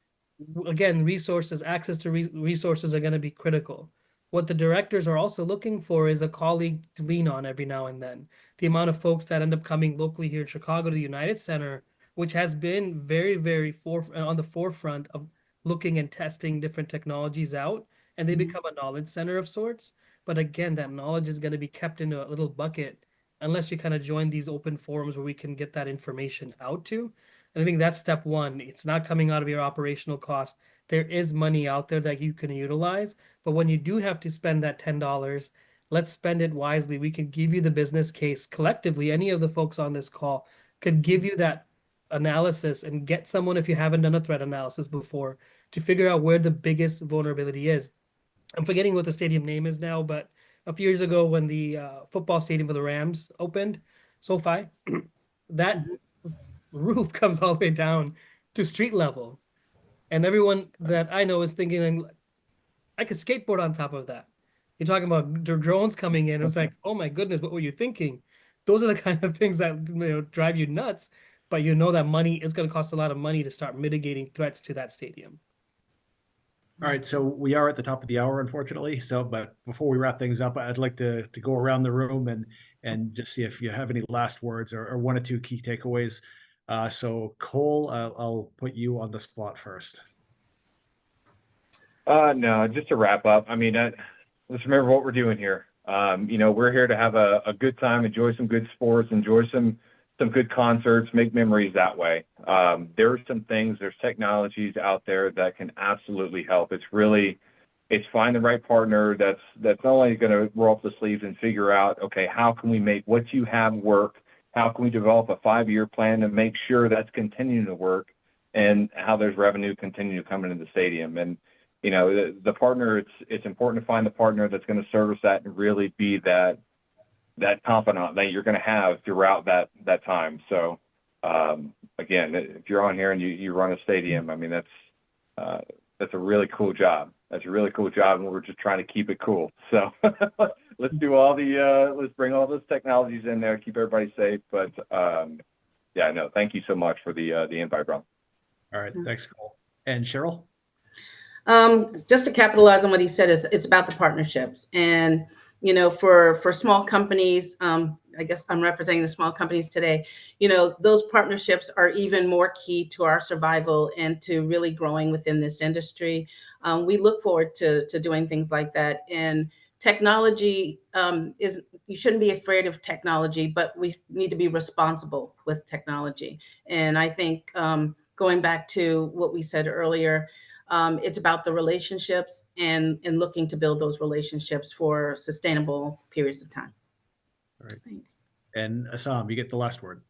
again, access to resources are going to be critical. What the directors are also looking for is a colleague to lean on every now and then. The amount of folks that end up coming locally here in Chicago to the United Center, which has been very, very on the forefront of looking and testing different technologies out, and they become a knowledge center of sorts. But again, that knowledge is going to be kept into a little bucket unless you kind of join these open forums where we can get that information out to. And I think that's step one. It's not coming out of your operational cost. There is money out there that you can utilize, but when you do have to spend that $10, let's spend it wisely. We can give you the business case collectively. Any of the folks on this call could give you that analysis and get someone, if you haven't done a threat analysis before, to figure out where the biggest vulnerability is. I'm forgetting what the stadium name is now, but a few years ago when the football stadium for the Rams opened, SoFi, that roof comes all the way down to street level. And everyone that I know is thinking, I could skateboard on top of that. You're talking about drones coming in. It's like, oh my goodness, what were you thinking? Those are the kind of things that drive you nuts. But you know that money, it's going to cost a lot of money to start mitigating threats to that stadium. All right, so we are at the top of the hour, unfortunately. So, but before we wrap things up, I'd like to go around the room and just see if you have any last words or one or two key takeaways. So, Cole, I'll put you on the spot first. No, just to wrap up. I mean, let's remember what we're doing here. We're here to have a good time, enjoy some good sports, enjoy some good concerts, make memories that way. There are some things, there's technologies out there that can absolutely help. It's find the right partner that's not only going to roll up the sleeves and figure out, okay, how can we make what you have work? How can we develop a 5-year plan to make sure that's continuing to work, and how there's revenue continue to come into the stadium? And the partner, it's important to find the partner that's going to service that and really be that confidant that you're going to have throughout that time. So again, if you're on here and you run a stadium, I mean, that's a really cool job. That's a really cool job, and we're just trying to keep it cool. So let's bring all those technologies in there, keep everybody safe. But yeah, no, thank you so much for the invite, Rob. All right, thanks, Cole. And Cheryl? Just to capitalize on what he said, it's about the partnerships. And, for small companies, I guess I'm representing the small companies today, those partnerships are even more key to our survival and to really growing within this industry. We look forward to doing things like that. And technology you shouldn't be afraid of technology, but we need to be responsible with technology. And I think going back to what we said earlier, it's about the relationships and looking to build those relationships for sustainable periods of time. All right. Thanks. And Assam, you get the last word.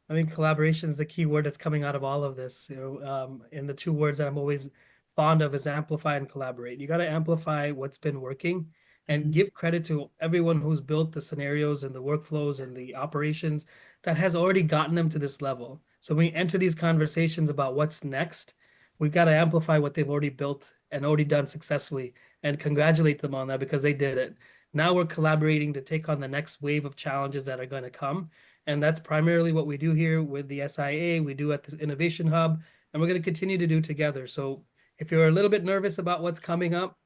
I think collaboration is the key word that's coming out of all of this. And the two words that I'm always fond of is amplify and collaborate. You got to amplify what's been working and give credit to everyone who's built the scenarios and the workflows and the operations that has already gotten them to this level. So when we enter these conversations about what's next, we've got to amplify what they've already built and already done successfully and congratulate them on that because they did it. Now we're collaborating to take on the next wave of challenges that are going to come. And that's primarily what we do here with the SIA, we do at this Innovation Hub, and we're going to continue to do together. So if you're a little bit nervous about what's coming up,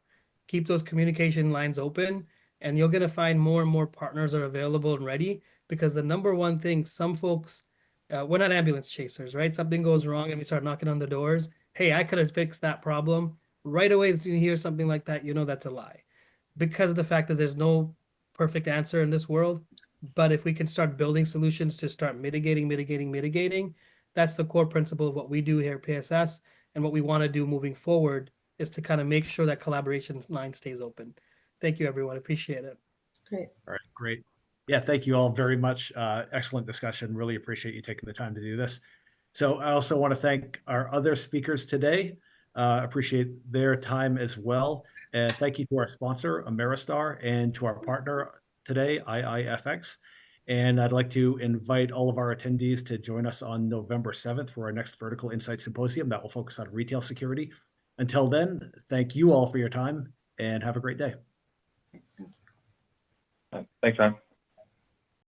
keep those communication lines open, and you're going to find more and more partners are available and ready, because the number one thing, some folks, we're not ambulance chasers, right? Something goes wrong and we start knocking on the doors. Hey, I could have fixed that problem. Right away, as you hear something like that, that's a lie. Because of the fact that there's no perfect answer in this world. But if we can start building solutions to start mitigating, that's the core principle of what we do here at PSS. And what we want to do moving forward is to kind of make sure that collaboration line stays open. Thank you, everyone. Appreciate it. Great. All right, great. Yeah, thank you all very much. Excellent discussion. Really appreciate you taking the time to do this. So I also want to thank our other speakers today. Appreciate their time as well. And thank you to our sponsor, Ameristar, and to our partner today, IIFX. And I'd like to invite all of our attendees to join us on November 7th for our next Vertical Insight Symposium that will focus on retail security. Until then, thank you all for your time and have a great day. Thanks, Ron.